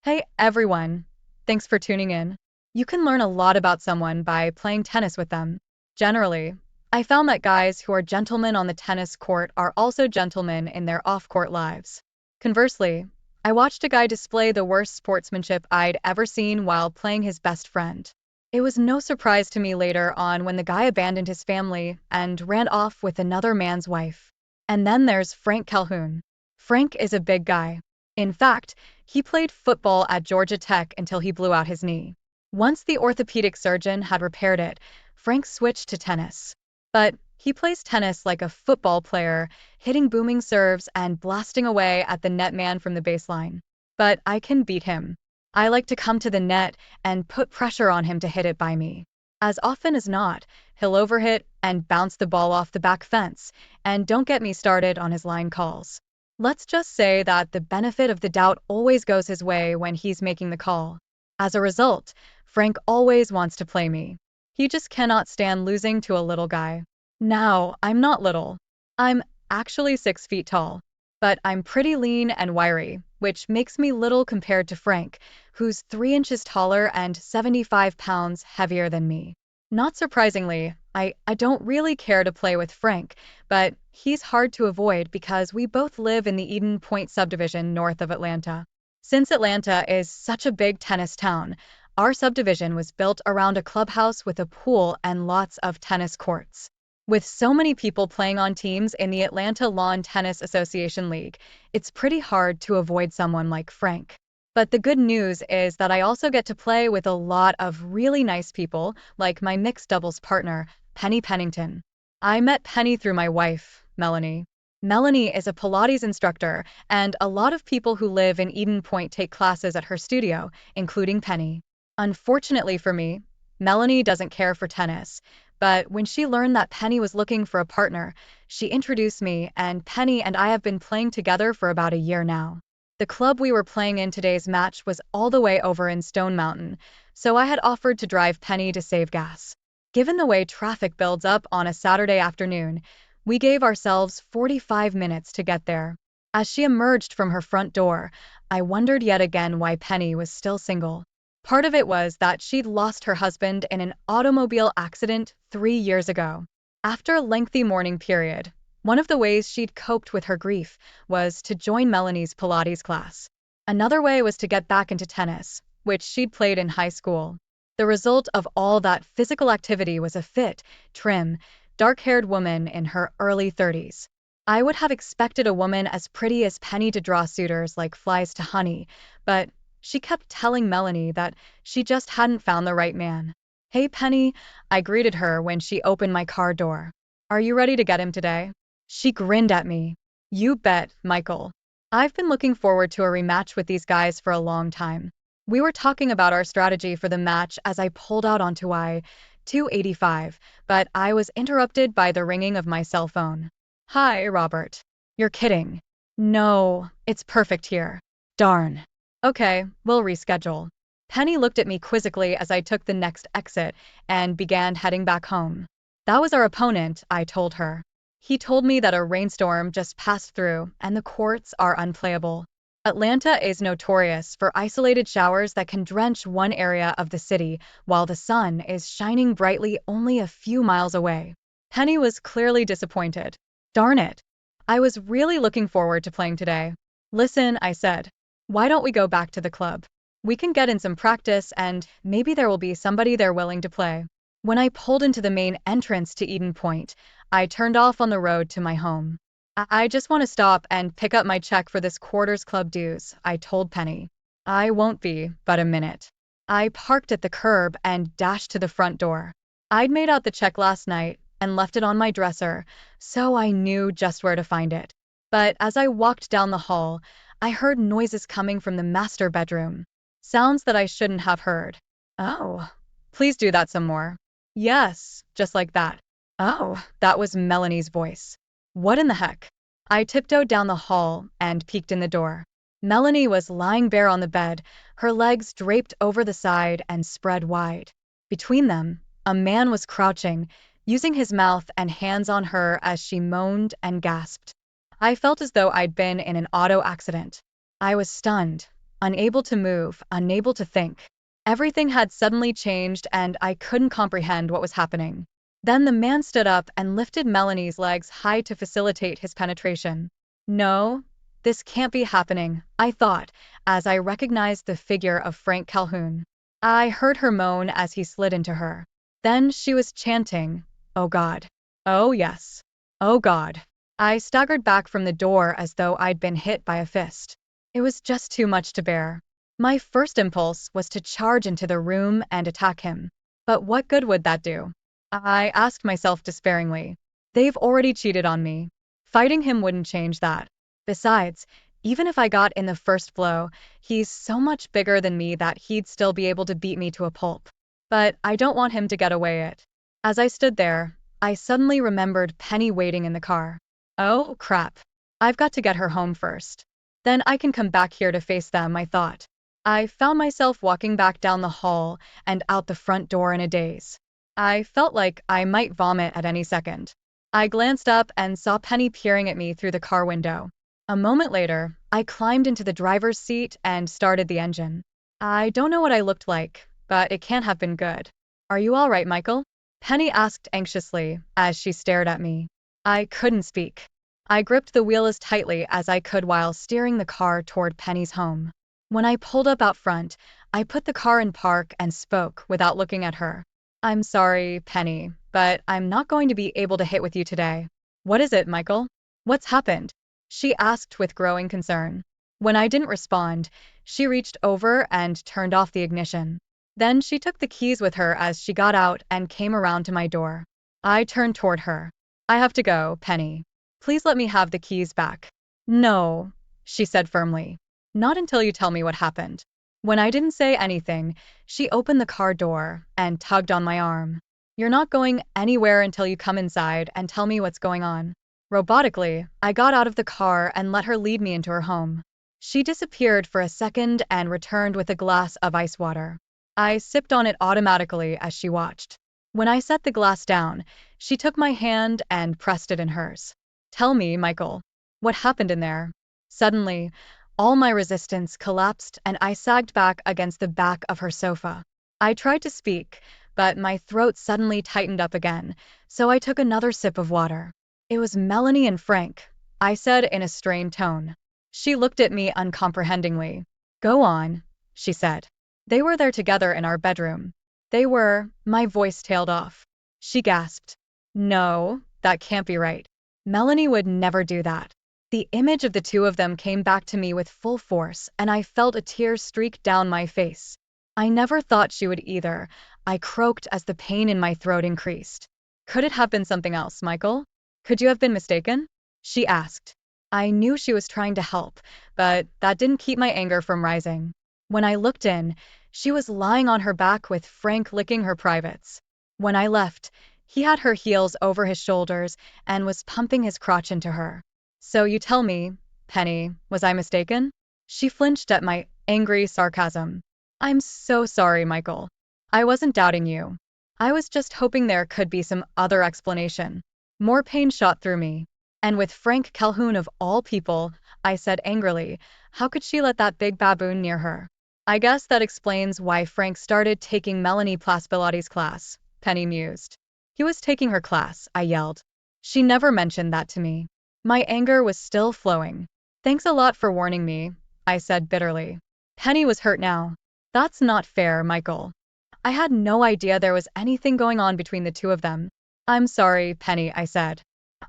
Hey everyone, thanks for tuning in. You can learn a lot about someone by playing tennis with them. Generally, I found that guys who are gentlemen on the tennis court are also gentlemen in their off court lives. Conversely, I watched a guy display the worst sportsmanship I'd ever seen while playing his best friend. It was no surprise to me later on when the guy abandoned his family and ran off with another man's wife. And then there's Frank Calhoun. Frank is a big guy. In fact, he played football at Georgia Tech until he blew out his knee. Once the orthopedic surgeon had repaired it, Frank switched to tennis. But he plays tennis like a football player, hitting booming serves and blasting away at the net man from the baseline. But I can beat him. I like to come to the net and put pressure on him to hit it by me. As often as not, he'll overhit and bounce the ball off the back fence, and don't get me started on his line calls. Let's just say that the benefit of the doubt always goes his way when he's making the call. As a result, Frank always wants to play me. He just cannot stand losing to a little guy. Now, I'm not little. I'm actually 6 feet tall. But I'm pretty lean and wiry, which makes me little compared to Frank, who's 3 inches taller and 75 pounds heavier than me. Not surprisingly, I don't really care to play with Frank, but he's hard to avoid because we both live in the Eden Point subdivision north of Atlanta. Since Atlanta is such a big tennis town, our subdivision was built around a clubhouse with a pool and lots of tennis courts. With so many people playing on teams in the Atlanta Lawn Tennis Association League, it's pretty hard to avoid someone like Frank. But the good news is that I also get to play with a lot of really nice people, like my mixed doubles partner, Penny Pennington. I met Penny through my wife, Melanie. Melanie is a Pilates instructor, and a lot of people who live in Eden Point take classes at her studio, including Penny. Unfortunately for me, Melanie doesn't care for tennis, but when she learned that Penny was looking for a partner, she introduced me, and Penny and I have been playing together for about a year now. The club we were playing in today's match was all the way over in Stone Mountain, so I had offered to drive Penny to save gas. Given the way traffic builds up on a Saturday afternoon, we gave ourselves 45 minutes to get there. As she emerged from her front door, I wondered yet again why Penny was still single. Part of it was that she'd lost her husband in an automobile accident 3 years ago. After a lengthy mourning period, one of the ways she'd coped with her grief was to join Melanie's Pilates class. Another way was to get back into tennis, which she'd played in high school. The result of all that physical activity was a fit, trim, dark-haired woman in her early 30s. I would have expected a woman as pretty as Penny to draw suitors like flies to honey, but she kept telling Melanie that she just hadn't found the right man. "Hey, Penny," I greeted her when she opened my car door. "Are you ready to get him today?" She grinned at me. "You bet, Michael. I've been looking forward to a rematch with these guys for a long time." We were talking about our strategy for the match as I pulled out onto I-285, but I was interrupted by the ringing of my cell phone. "Hi, Robert. You're kidding." "No, it's perfect here." "Darn." "Okay, we'll reschedule." Penny looked at me quizzically as I took the next exit and began heading back home. "That was our opponent," I told her. "He told me that a rainstorm just passed through and the courts are unplayable." Atlanta is notorious for isolated showers that can drench one area of the city while the sun is shining brightly only a few miles away. Penny was clearly disappointed. "Darn it. I was really looking forward to playing today." "Listen," I said. "Why don't we go back to the club? We can get in some practice and maybe there will be somebody there willing to play." When I pulled into the main entrance to Eden Point, I turned off on the road to my home. I just want to stop and pick up my check for this quarter's club dues," I told Penny. "I won't be but a minute." I parked at the curb and dashed to the front door. I'd made out the check last night and left it on my dresser, so I knew just where to find it. But as I walked down the hall, I heard noises coming from the master bedroom. Sounds that I shouldn't have heard. "Oh, please do that some more." "Yes, just like that." "Oh," that was Melanie's voice. "What in the heck?" I tiptoed down the hall and peeked in the door. Melanie was lying bare on the bed, her legs draped over the side and spread wide. Between them, a man was crouching, using his mouth and hands on her as she moaned and gasped. I felt as though I'd been in an auto accident. I was stunned, unable to move, unable to think. Everything had suddenly changed and I couldn't comprehend what was happening. Then the man stood up and lifted Melanie's legs high to facilitate his penetration. No, this can't be happening, I thought, as I recognized the figure of Frank Calhoun. I heard her moan as he slid into her. Then she was chanting, "Oh God. Oh yes. Oh God." I staggered back from the door as though I'd been hit by a fist. It was just too much to bear. My first impulse was to charge into the room and attack him. But what good would that do? I asked myself despairingly. They've already cheated on me. Fighting him wouldn't change that. Besides, even if I got in the first blow, he's so much bigger than me that he'd still be able to beat me to a pulp. But I don't want him to get away it. As I stood there, I suddenly remembered Penny waiting in the car. Oh, crap. I've got to get her home first. Then I can come back here to face them, I thought. I found myself walking back down the hall and out the front door in a daze. I felt like I might vomit at any second. I glanced up and saw Penny peering at me through the car window. A moment later, I climbed into the driver's seat and started the engine. I don't know what I looked like, but it can't have been good. Are you all right, Michael? Penny asked anxiously as she stared at me. I couldn't speak. I gripped the wheel as tightly as I could while steering the car toward Penny's home. When I pulled up out front, I put the car in park and spoke without looking at her. I'm sorry, Penny, but I'm not going to be able to hit with you today. What is it, Michael? What's happened? She asked with growing concern. When I didn't respond, she reached over and turned off the ignition. Then she took the keys with her as she got out and came around to my door. I turned toward her. I have to go, Penny. Please let me have the keys back. No, she said firmly. Not until you tell me what happened. When I didn't say anything, she opened the car door and tugged on my arm. You're not going anywhere until you come inside and tell me what's going on. Robotically, I got out of the car and let her lead me into her home. She disappeared for a second and returned with a glass of ice water. I sipped on it automatically as she watched. When I set the glass down, she took my hand and pressed it in hers. Tell me, Michael, what happened in there? Suddenly, all my resistance collapsed and I sagged back against the back of her sofa. I tried to speak, but my throat suddenly tightened up again, so I took another sip of water. It was Melanie and Frank, I said in a strained tone. She looked at me uncomprehendingly. Go on, she said. They were there together in our bedroom. My voice tailed off. She gasped. No, that can't be right. Melanie would never do that. The image of the two of them came back to me with full force, and I felt a tear streak down my face. I never thought she would either, I croaked as the pain in my throat increased. Could it have been something else, Michael? Could you have been mistaken? She asked. I knew she was trying to help, but that didn't keep my anger from rising. When I looked in, she was lying on her back with Frank licking her privates. When I left, he had her heels over his shoulders and was pumping his crotch into her. So you tell me, Penny, was I mistaken? She flinched at my angry sarcasm. I'm so sorry, Michael. I wasn't doubting you. I was just hoping there could be some other explanation. More pain shot through me. And with Frank Calhoun of all people, I said angrily, how could she let that big baboon near her? I guess that explains why Frank started taking Melanie Pilates class, Penny mused. He was taking her class, I yelled. She never mentioned that to me. My anger was still flowing. Thanks a lot for warning me, I said bitterly. Penny was hurt now. That's not fair, Michael. I had no idea there was anything going on between the two of them. I'm sorry, Penny, I said.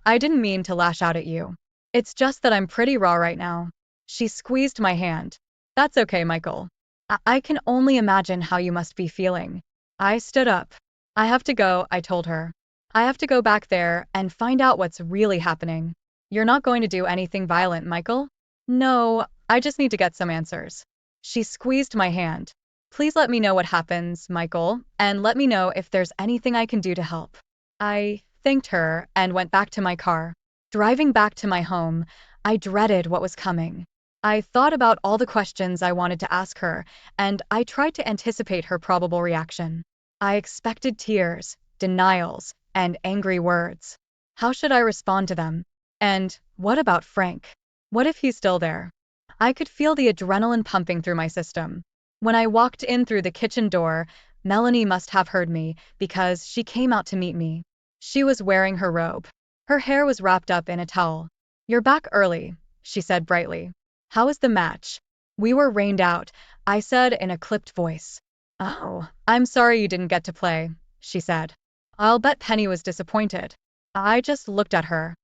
I didn't mean to lash out at you. It's just that I'm pretty raw right now. She squeezed my hand. That's okay, Michael. I can only imagine how you must be feeling. I stood up. I have to go, I told her. I have to go back there and find out what's really happening. You're not going to do anything violent, Michael? No, I just need to get some answers. She squeezed my hand. Please let me know what happens, Michael, and let me know if there's anything I can do to help. I thanked her and went back to my car. Driving back to my home, I dreaded what was coming. I thought about all the questions I wanted to ask her, and I tried to anticipate her probable reaction. I expected tears, denials, and angry words. How should I respond to them? And what about Frank? What if he's still there? I could feel the adrenaline pumping through my system. When I walked in through the kitchen door, Melanie must have heard me because she came out to meet me. She was wearing her robe. Her hair was wrapped up in a towel. "You're back early," she said brightly. "How was the match?" "We were rained out," I said in a clipped voice. "Oh, I'm sorry you didn't get to play," she said. I'll bet Penny was disappointed. I just looked at her.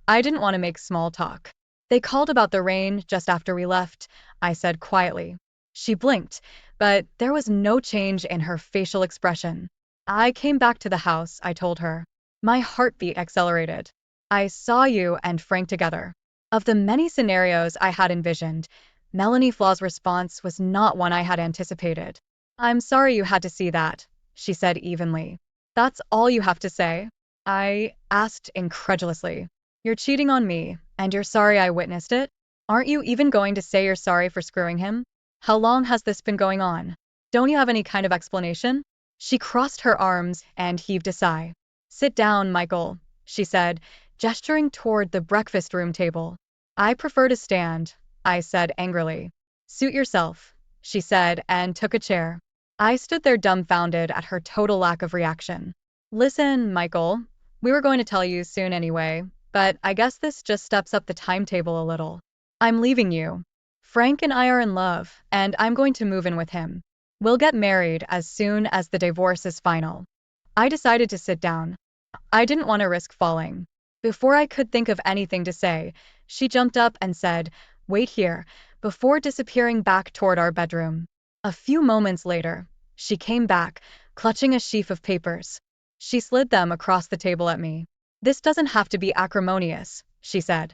I didn't want to make small talk. "They called about the rain just after we left," I said quietly. She blinked, but there was no change in her facial expression. "I came back to the house," I told her. My heartbeat accelerated. "I saw you and Frank together." Of the many scenarios I had envisioned, Melanie Flaw's response was not one I had anticipated. "I'm sorry you had to see that," she said evenly. "That's all you have to say?" I asked incredulously. "You're cheating on me, and you're sorry I witnessed it? Aren't you even going to say you're sorry for screwing him? How long has this been going on? Don't you have any kind of explanation?" She crossed her arms and heaved a sigh. "Sit down, Michael," she said, gesturing toward the breakfast room table. "I prefer to stand," I said angrily. "Suit yourself," she said and took a chair. I stood there dumbfounded at her total lack of reaction. "Listen, Michael, we were going to tell you soon anyway, but I guess this just steps up the timetable a little. I'm leaving you. Frank and I are in love, and I'm going to move in with him. We'll get married as soon as the divorce is final." I decided to sit down. I didn't want to risk falling. Before I could think of anything to say, she jumped up and said, "Wait here," before disappearing back toward our bedroom. A few moments later, she came back, clutching a sheaf of papers. She slid them across the table at me. "This doesn't have to be acrimonious," she said.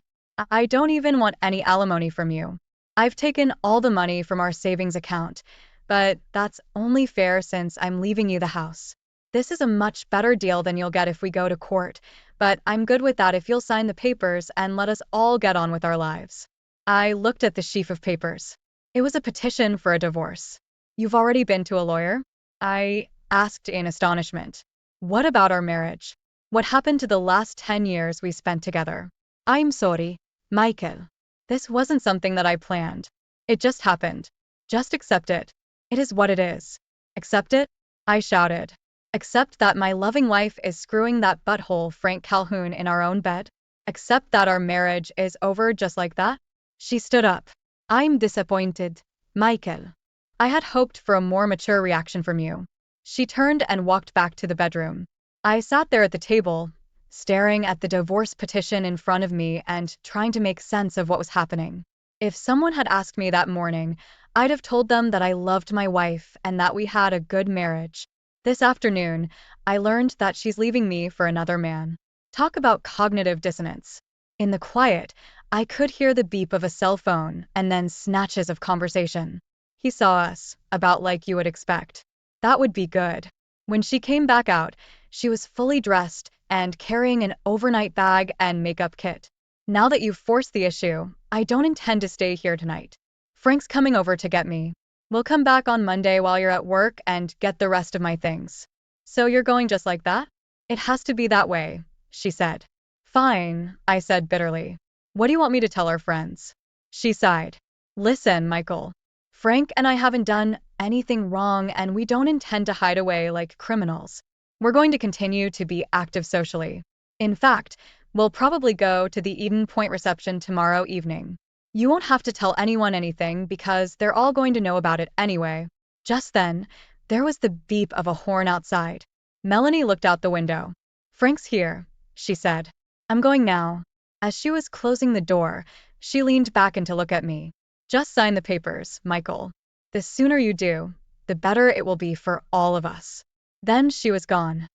"I don't even want any alimony from you. I've taken all the money from our savings account, but that's only fair since I'm leaving you the house. This is a much better deal than you'll get if we go to court, but I'm good with that if you'll sign the papers and let us all get on with our lives." I looked at the sheaf of papers. It was a petition for a divorce. "You've already been to a lawyer?" I asked in astonishment. "What about our marriage? What happened to the last 10 years we spent together?" "I'm sorry, Michael. This wasn't something that I planned. It just happened. Just accept it. It is what it is." "Accept it?" I shouted. "Accept that my loving wife is screwing that butthole Frank Calhoun in our own bed? Accept that our marriage is over just like that?" She stood up. "I'm disappointed, Michael. I had hoped for a more mature reaction from you." She turned and walked back to the bedroom. I sat there at the table, staring at the divorce petition in front of me and trying to make sense of what was happening. If someone had asked me that morning, I'd have told them that I loved my wife and that we had a good marriage. This afternoon, I learned that she's leaving me for another man. Talk about cognitive dissonance. In the quiet, I could hear the beep of a cell phone and then snatches of conversation. "He saw us, about like you would expect. That would be good." When she came back out, she was fully dressed and carrying an overnight bag and makeup kit. "Now that you've forced the issue, I don't intend to stay here tonight. Frank's coming over to get me. We'll come back on Monday while you're at work and get the rest of my things." "So you're going just like that?" "It has to be that way," she said. "Fine," I said bitterly. "What do you want me to tell our friends?" She sighed. "Listen, Michael. Frank and I haven't done anything wrong and we don't intend to hide away like criminals. We're going to continue to be active socially. In fact, we'll probably go to the Eden Point reception tomorrow evening. You won't have to tell anyone anything because they're all going to know about it anyway." Just then, there was the beep of a horn outside. Melanie looked out the window. "Frank's here," she said. "I'm going now." As she was closing the door, she leaned back in to look at me. "Just sign the papers, Michael. The sooner you do, the better it will be for all of us." Then she was gone.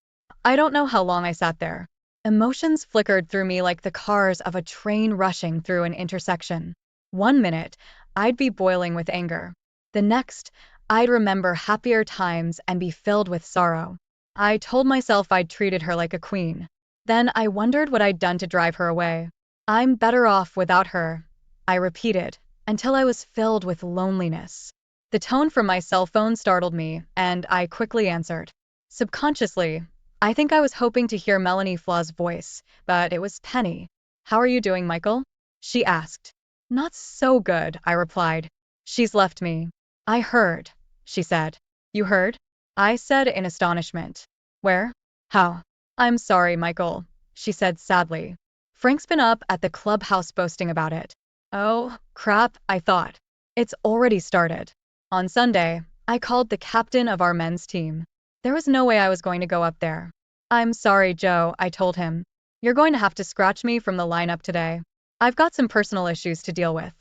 I don't know how long I sat there. Emotions flickered through me like the cars of a train rushing through an intersection. One minute, I'd be boiling with anger. The next, I'd remember happier times and be filled with sorrow. I told myself I'd treated her like a queen. Then I wondered what I'd done to drive her away. "I'm better off without her," I repeated, until I was filled with loneliness. The tone from my cell phone startled me, and I quickly answered. Subconsciously, I think I was hoping to hear Melanie Flaw's voice, but it was Penny. "How are you doing, Michael?" she asked. Not so good, I replied. She's left me. I heard, she said. You heard? I said in astonishment. Where? How? I'm sorry, Michael, she said sadly. Frank's been up at the clubhouse boasting about it. Oh, crap, I thought. It's already started. On Sunday, I called the captain of our men's team. There was no way I was going to go up there. I'm sorry, Joe, I told him. You're going to have to scratch me from the lineup today. I've got some personal issues to deal with.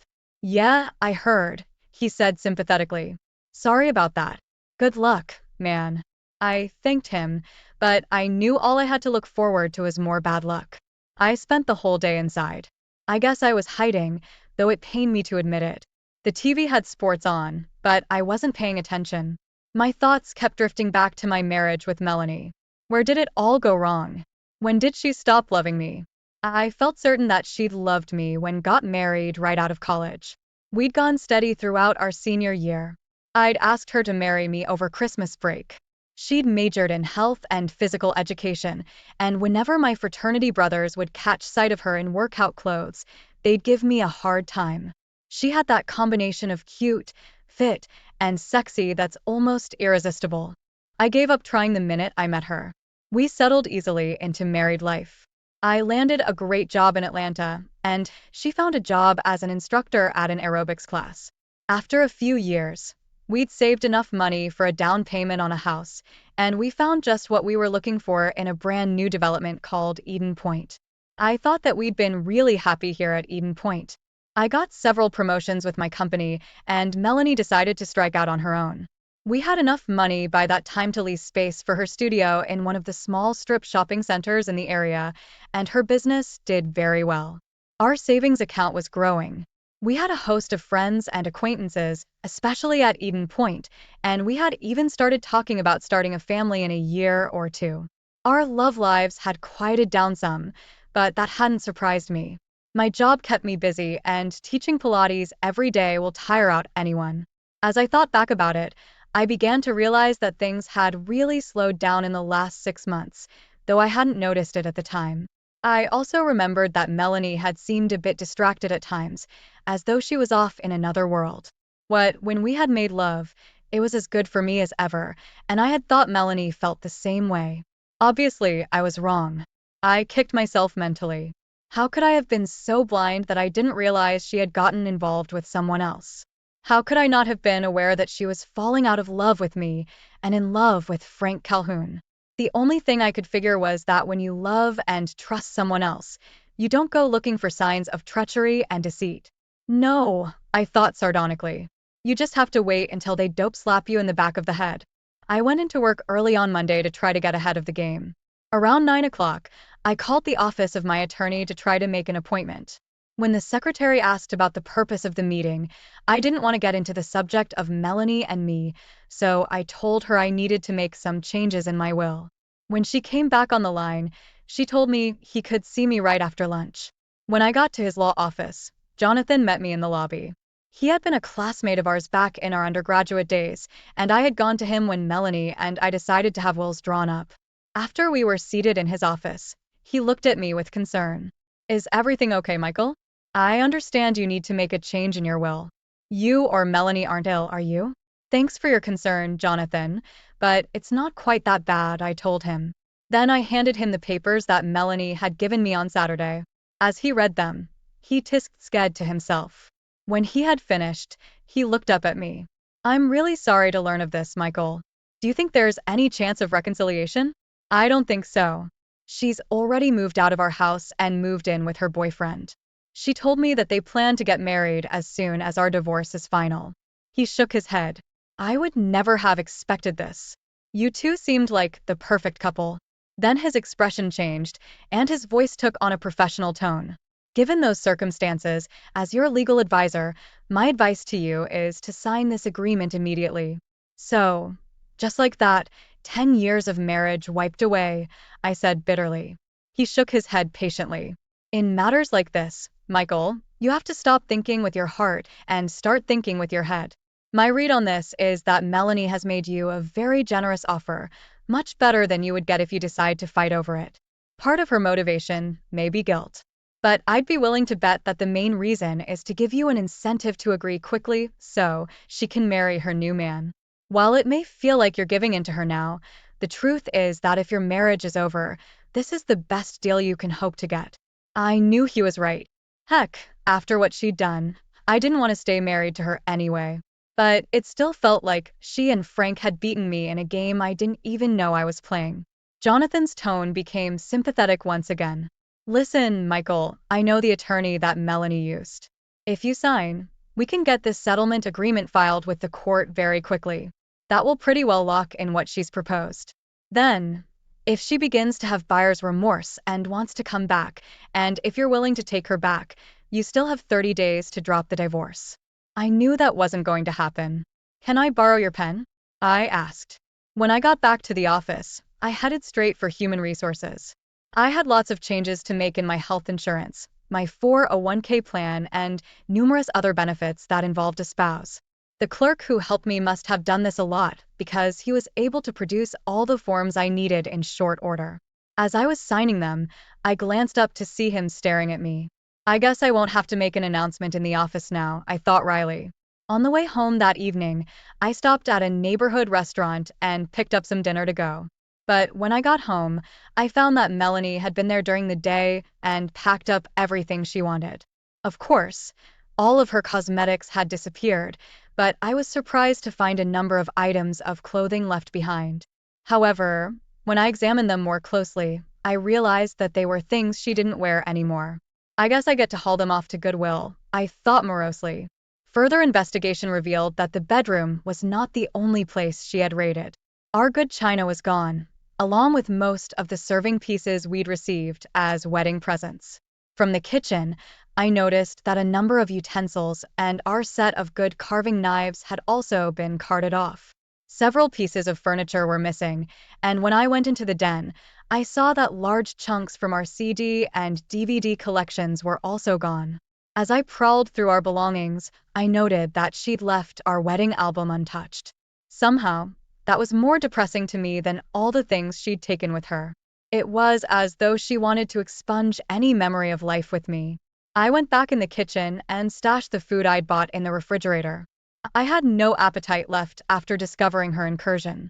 Yeah, I heard, he said sympathetically. Sorry about that. Good luck, man. I thanked him, but I knew all I had to look forward to was more bad luck. I spent the whole day inside. I guess I was hiding, though it pained me to admit it. The TV had sports on, but I wasn't paying attention. My thoughts kept drifting back to my marriage with Melanie. Where did it all go wrong? When did she stop loving me? I felt certain that she'd loved me when got married right out of college. We'd gone steady throughout our senior year. I'd asked her to marry me over Christmas break. She'd majored in health and physical education, and whenever my fraternity brothers would catch sight of her in workout clothes, they'd give me a hard time. She had that combination of cute, fit, and sexy that's almost irresistible. I gave up trying the minute I met her. We settled easily into married life. I landed a great job in Atlanta, and she found a job as an instructor at an aerobics class. After a few years, we'd saved enough money for a down payment on a house, and we found just what we were looking for in a brand new development called Eden Point. I thought that we'd been really happy here at Eden Point. I got several promotions with my company, and Melanie decided to strike out on her own. We had enough money by that time to lease space for her studio in one of the small strip shopping centers in the area, and her business did very well. Our savings account was growing. We had a host of friends and acquaintances, especially at Eden Point, and we had even started talking about starting a family in a year or two. Our love lives had quieted down some, but that hadn't surprised me. My job kept me busy, and teaching Pilates every day will tire out anyone. As I thought back about it, I began to realize that things had really slowed down in the last 6 months, though I hadn't noticed it at the time. I also remembered that Melanie had seemed a bit distracted at times, as though she was off in another world. When we had made love, it was as good for me as ever, and I had thought Melanie felt the same way. Obviously, I was wrong. I kicked myself mentally. How could I have been so blind that I didn't realize she had gotten involved with someone else? How could I not have been aware that she was falling out of love with me and in love with Frank Calhoun? The only thing I could figure was that when you love and trust someone else, you don't go looking for signs of treachery and deceit. No, I thought sardonically. You just have to wait until they dope slap you in the back of the head. I went into work early on Monday to try to get ahead of the game. Around 9 o'clock, I called the office of my attorney to try to make an appointment. When the secretary asked about the purpose of the meeting, I didn't want to get into the subject of Melanie and me, so I told her I needed to make some changes in my will. When she came back on the line, she told me he could see me right after lunch. When I got to his law office, Jonathan met me in the lobby. He had been a classmate of ours back in our undergraduate days, and I had gone to him when Melanie and I decided to have wills drawn up. After we were seated in his office, he looked at me with concern. Is everything okay, Michael? I understand you need to make a change in your will. You or Melanie aren't ill, are you? Thanks for your concern, Jonathan, but it's not quite that bad, I told him. Then I handed him the papers that Melanie had given me on Saturday. As he read them, he tsked to himself. When he had finished, he looked up at me. I'm really sorry to learn of this, Michael. Do you think there's any chance of reconciliation? I don't think so. She's already moved out of our house and moved in with her boyfriend. She told me that they plan to get married as soon as our divorce is final. He shook his head. I would never have expected this. You two seemed like the perfect couple. Then his expression changed, and his voice took on a professional tone. Given those circumstances, as your legal advisor, my advice to you is to sign this agreement immediately. So, just like that, 10 years of marriage wiped away, I said bitterly. He shook his head patiently. In matters like this, Michael, you have to stop thinking with your heart and start thinking with your head. My read on this is that Melanie has made you a very generous offer, much better than you would get if you decide to fight over it. Part of her motivation may be guilt. But I'd be willing to bet that the main reason is to give you an incentive to agree quickly so she can marry her new man. While it may feel like you're giving in to her now, the truth is that if your marriage is over, this is the best deal you can hope to get. I knew he was right. Heck, after what she'd done, I didn't want to stay married to her anyway. But it still felt like she and Frank had beaten me in a game I didn't even know I was playing. Jonathan's tone became sympathetic once again. Listen, Michael, I know the attorney that Melanie used. If you sign, we can get this settlement agreement filed with the court very quickly. That will pretty well lock in what she's proposed. Then, if she begins to have buyer's remorse and wants to come back, and if you're willing to take her back, you still have 30 days to drop the divorce. I knew that wasn't going to happen. Can I borrow your pen? I asked. When I got back to the office, I headed straight for human resources. I had lots of changes to make in my health insurance, my 401k plan, and numerous other benefits that involved a spouse. The clerk who helped me must have done this a lot because he was able to produce all the forms I needed in short order. As I was signing them, I glanced up to see him staring at me. I guess I won't have to make an announcement in the office now, I thought wryly. On the way home that evening, I stopped at a neighborhood restaurant and picked up some dinner to go. But when I got home, I found that Melanie had been there during the day and packed up everything she wanted. Of course, all of her cosmetics had disappeared, but I was surprised to find a number of items of clothing left behind. However, when I examined them more closely, I realized that they were things she didn't wear anymore. I guess I get to haul them off to Goodwill, I thought morosely. Further investigation revealed that the bedroom was not the only place she had raided. Our good china was gone, along with most of the serving pieces we'd received as wedding presents. From the kitchen, I noticed that a number of utensils and our set of good carving knives had also been carted off. Several pieces of furniture were missing, and when I went into the den, I saw that large chunks from our CD and DVD collections were also gone. As I prowled through our belongings, I noted that she'd left our wedding album untouched. Somehow, that was more depressing to me than all the things she'd taken with her. It was as though she wanted to expunge any memory of life with me. I went back in the kitchen and stashed the food I'd bought in the refrigerator. I had no appetite left after discovering her incursion.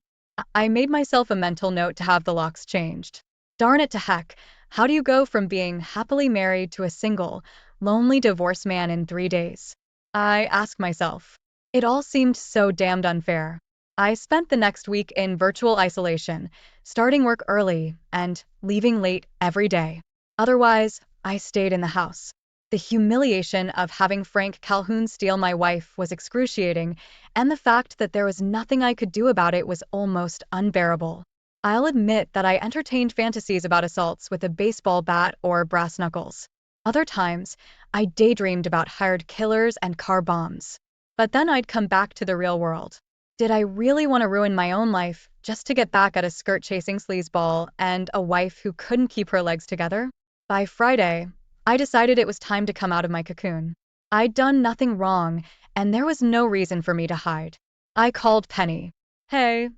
I made myself a mental note to have the locks changed. Darn it to heck, how do you go from being happily married to a single, lonely divorced man in 3 days? I asked myself. It all seemed so damned unfair. I spent the next week in virtual isolation, starting work early and leaving late every day. Otherwise, I stayed in the house. The humiliation of having Frank Calhoun steal my wife was excruciating, and the fact that there was nothing I could do about it was almost unbearable. I'll admit that I entertained fantasies about assaults with a baseball bat or brass knuckles. Other times, I daydreamed about hired killers and car bombs. But then I'd come back to the real world. Did I really want to ruin my own life just to get back at a skirt-chasing sleazeball and a wife who couldn't keep her legs together? By Friday, I decided it was time to come out of my cocoon. I'd done nothing wrong, and there was no reason for me to hide. I called Penny. Hey,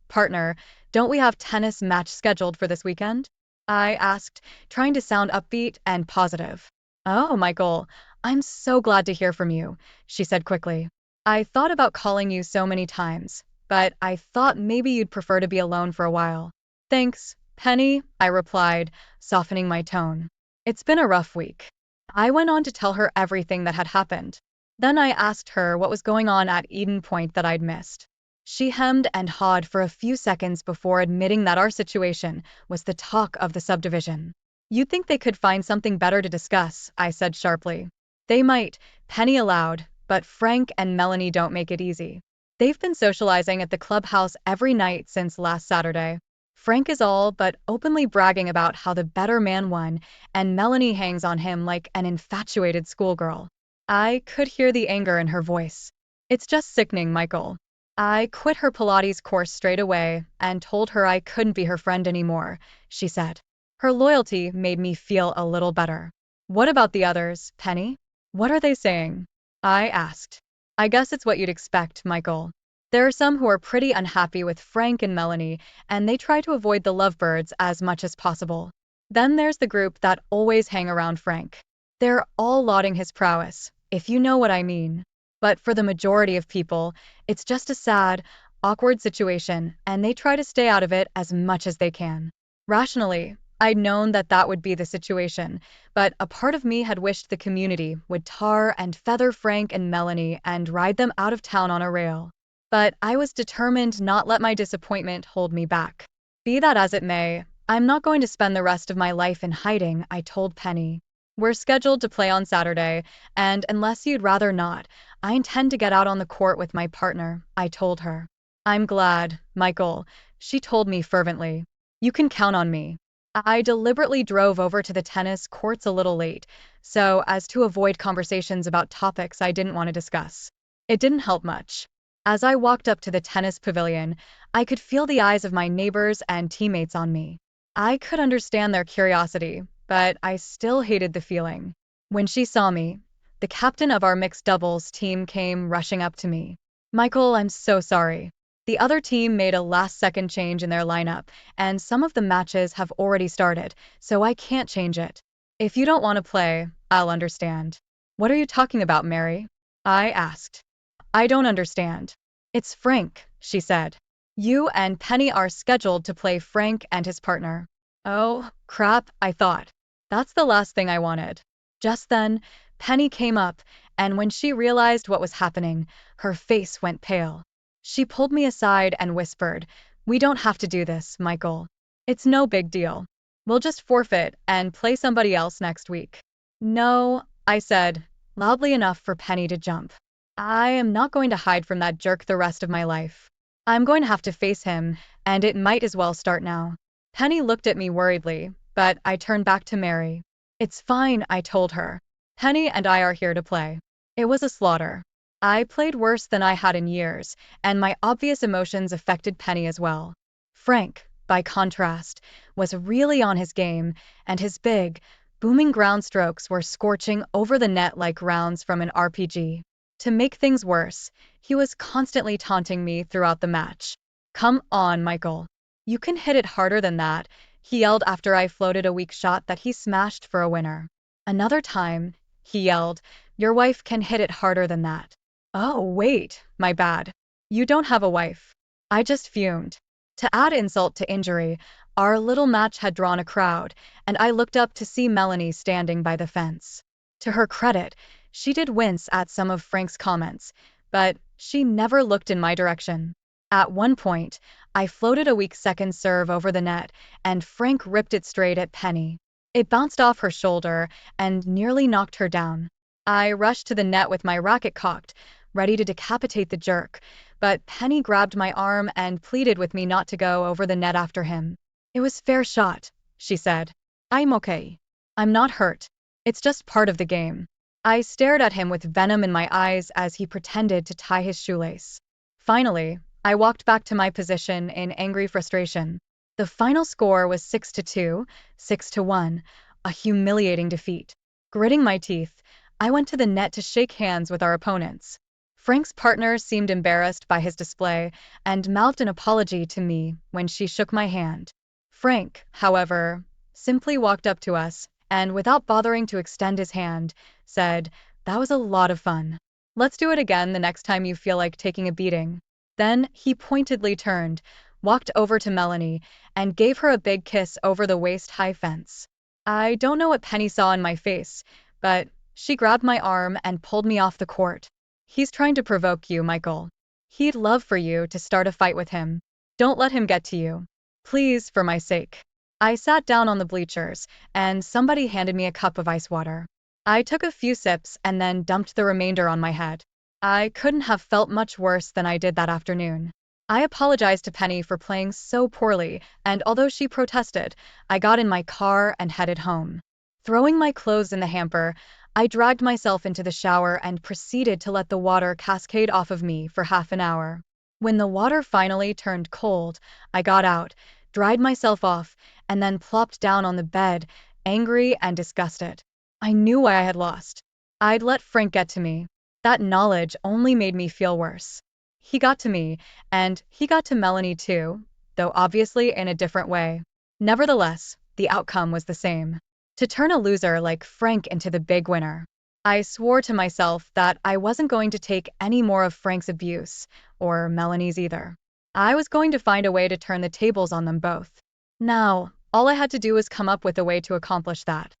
partner, don't we have tennis match scheduled for this weekend? I asked, trying to sound upbeat and positive. Oh, Michael, I'm so glad to hear from you, she said quickly. I thought about calling you so many times, but I thought maybe you'd prefer to be alone for a while. Thanks, Penny, I replied, softening my tone. It's been a rough week. I went on to tell her everything that had happened. Then I asked her what was going on at Eden Point that I'd missed. She hemmed and hawed for a few seconds before admitting that our situation was the talk of the subdivision. You'd think they could find something better to discuss, I said sharply. They might, Penny allowed, but Frank and Melanie don't make it easy. They've been socializing at the clubhouse every night since last Saturday. Frank is all but openly bragging about how the better man won, and Melanie hangs on him like an infatuated schoolgirl. I could hear the anger in her voice. It's just sickening, Michael. I quit her Pilates course straight away and told her I couldn't be her friend anymore, she said. Her loyalty made me feel a little better. What about the others, Penny? What are they saying? I asked. I guess it's what you'd expect, Michael. There are some who are pretty unhappy with Frank and Melanie, and they try to avoid the lovebirds as much as possible. Then there's the group that always hang around Frank. They're all lauding his prowess, if you know what I mean. But for the majority of people, it's just a sad, awkward situation, and they try to stay out of it as much as they can. Rationally, I'd known that that would be the situation, but a part of me had wished the community would tar and feather Frank and Melanie and ride them out of town on a rail. But I was determined not let my disappointment hold me back. Be that as it may, I'm not going to spend the rest of my life in hiding, I told Penny. We're scheduled to play on Saturday, and unless you'd rather not, I intend to get out on the court with my partner, I told her. I'm glad, Michael, she told me fervently. You can count on me. I deliberately drove over to the tennis courts a little late, so as to avoid conversations about topics I didn't want to discuss. It didn't help much. As I walked up to the tennis pavilion, I could feel the eyes of my neighbors and teammates on me. I could understand their curiosity, but I still hated the feeling. When she saw me, the captain of our mixed doubles team came rushing up to me. Michael, I'm so sorry. The other team made a last-second change in their lineup, and some of the matches have already started, so I can't change it. If you don't want to play, I'll understand. What are you talking about, Mary? I asked. I don't understand. It's Frank, she said. You and Penny are scheduled to play Frank and his partner. Oh, crap, I thought. That's the last thing I wanted. Just then, Penny came up, and when she realized what was happening, her face went pale. She pulled me aside and whispered, "We don't have to do this, Michael. It's no big deal. We'll just forfeit and play somebody else next week." No, I said, loudly enough for Penny to jump. I am not going to hide from that jerk the rest of my life. I'm going to have to face him, and it might as well start now. Penny looked at me worriedly, but I turned back to Mary. It's fine, I told her. Penny and I are here to play. It was a slaughter. I played worse than I had in years, and my obvious emotions affected Penny as well. Frank, by contrast, was really on his game, and his big, booming ground strokes were scorching over the net like rounds from an RPG. To make things worse, he was constantly taunting me throughout the match. "Come on, Michael. You can hit it harder than that," he yelled after I floated a weak shot that he smashed for a winner. Another time, he yelled, "Your wife can hit it harder than that." Oh, wait, my bad. You don't have a wife. I just fumed. To add insult to injury, our little match had drawn a crowd, and I looked up to see Melanie standing by the fence. To her credit, she did wince at some of Frank's comments, but she never looked in my direction. At one point, I floated a weak second serve over the net, and Frank ripped it straight at Penny. It bounced off her shoulder and nearly knocked her down. I rushed to the net with my racket cocked, ready to decapitate the jerk, but Penny grabbed my arm and pleaded with me not to go over the net after him. "It was fair shot," she said. "I'm okay. I'm not hurt. It's just part of the game." I stared at him with venom in my eyes as he pretended to tie his shoelace. Finally, I walked back to my position in angry frustration. The final score was 6-2, 6-1, a humiliating defeat. Gritting my teeth, I went to the net to shake hands with our opponents. Frank's partner seemed embarrassed by his display and mouthed an apology to me when she shook my hand. Frank, however, simply walked up to us and, without bothering to extend his hand, said, "That was a lot of fun. Let's do it again the next time you feel like taking a beating." Then he pointedly turned, walked over to Melanie, and gave her a big kiss over the waist-high fence. I don't know what Penny saw in my face, but she grabbed my arm and pulled me off the court. "He's trying to provoke you, Michael. He'd love for you to start a fight with him. Don't let him get to you. Please, for my sake." I sat down on the bleachers, and somebody handed me a cup of ice water. I took a few sips and then dumped the remainder on my head. I couldn't have felt much worse than I did that afternoon. I apologized to Penny for playing so poorly, and although she protested, I got in my car and headed home. Throwing my clothes in the hamper, I dragged myself into the shower and proceeded to let the water cascade off of me for half an hour. When the water finally turned cold, I got out, dried myself off, and then plopped down on the bed, angry and disgusted. I knew why I had lost. I'd let Frank get to me. That knowledge only made me feel worse. He got to me, and he got to Melanie too, though obviously in a different way. Nevertheless, the outcome was the same. to turn a loser like Frank into the big winner. I swore to myself that I wasn't going to take any more of Frank's abuse, or Melanie's either. I was going to find a way to turn the tables on them both. Now, all I had to do was come up with a way to accomplish that.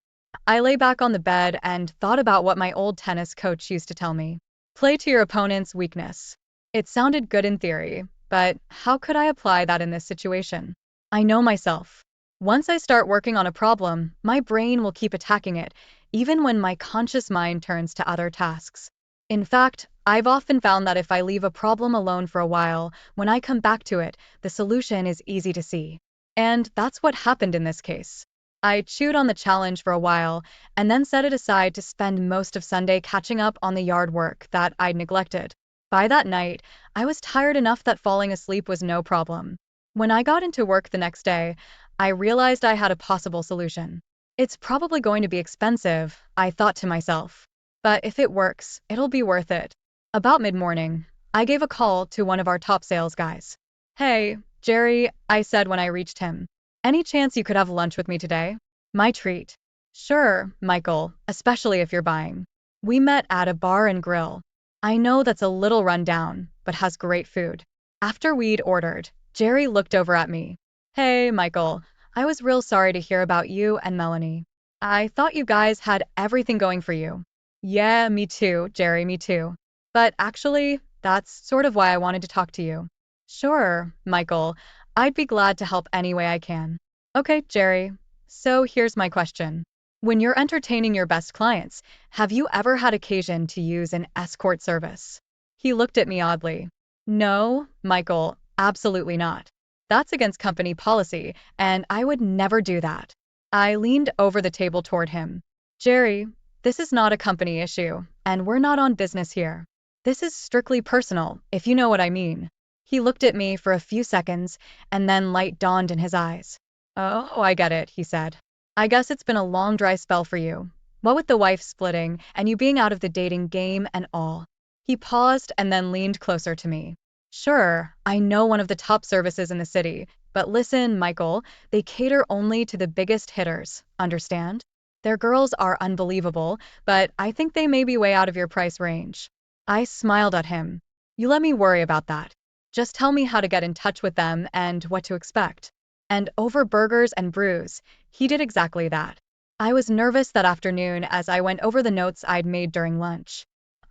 I lay back on the bed and thought about what my old tennis coach used to tell me. Play to your opponent's weakness. It sounded good in theory, but how could I apply that in this situation? I know myself. Once I start working on a problem, my brain will keep attacking it, even when my conscious mind turns to other tasks. In fact, I've often found that if I leave a problem alone for a while, when I come back to it, the solution is easy to see. And that's what happened in this case. I chewed on the challenge for a while, and then set it aside to spend most of Sunday catching up on the yard work that I'd neglected. By that night, I was tired enough that falling asleep was no problem. When I got into work the next day, I realized I had a possible solution. It's probably going to be expensive, I thought to myself. But if it works, it'll be worth it. About mid-morning, I gave a call to one of our top sales guys. Hey, Jerry, I said when I reached him. Any chance you could have lunch with me today? My treat. Sure, Michael, especially if you're buying. We met at a bar and grill. I know that's a little run down, but has great food. After we'd ordered, Jerry looked over at me. Hey, Michael, I was real sorry to hear about you and Melanie. I thought you guys had everything going for you. Yeah, me too, Jerry, me too. But actually, that's sort of why I wanted to talk to you. Sure, Michael, I'd be glad to help any way I can. Okay, Jerry, so here's my question. When you're entertaining your best clients, have you ever had occasion to use an escort service? He looked at me oddly. No, Michael, absolutely not. That's against company policy, and I would never do that. I leaned over the table toward him. Jerry, this is not a company issue, and we're not on business here. This is strictly personal, if you know what I mean. He looked at me for a few seconds, and then light dawned in his eyes. Oh, I get it, he said. I guess it's been a long dry spell for you. What with the wife splitting, and you being out of the dating game and all. He paused and then leaned closer to me. Sure, I know one of the top services in the city, but listen, Michael, they cater only to the biggest hitters, understand? Their girls are unbelievable, but I think they may be way out of your price range. I smiled at him. You let me worry about that. Just tell me how to get in touch with them and what to expect. And over burgers and brews, he did exactly that. I was nervous that afternoon as I went over the notes I'd made during lunch.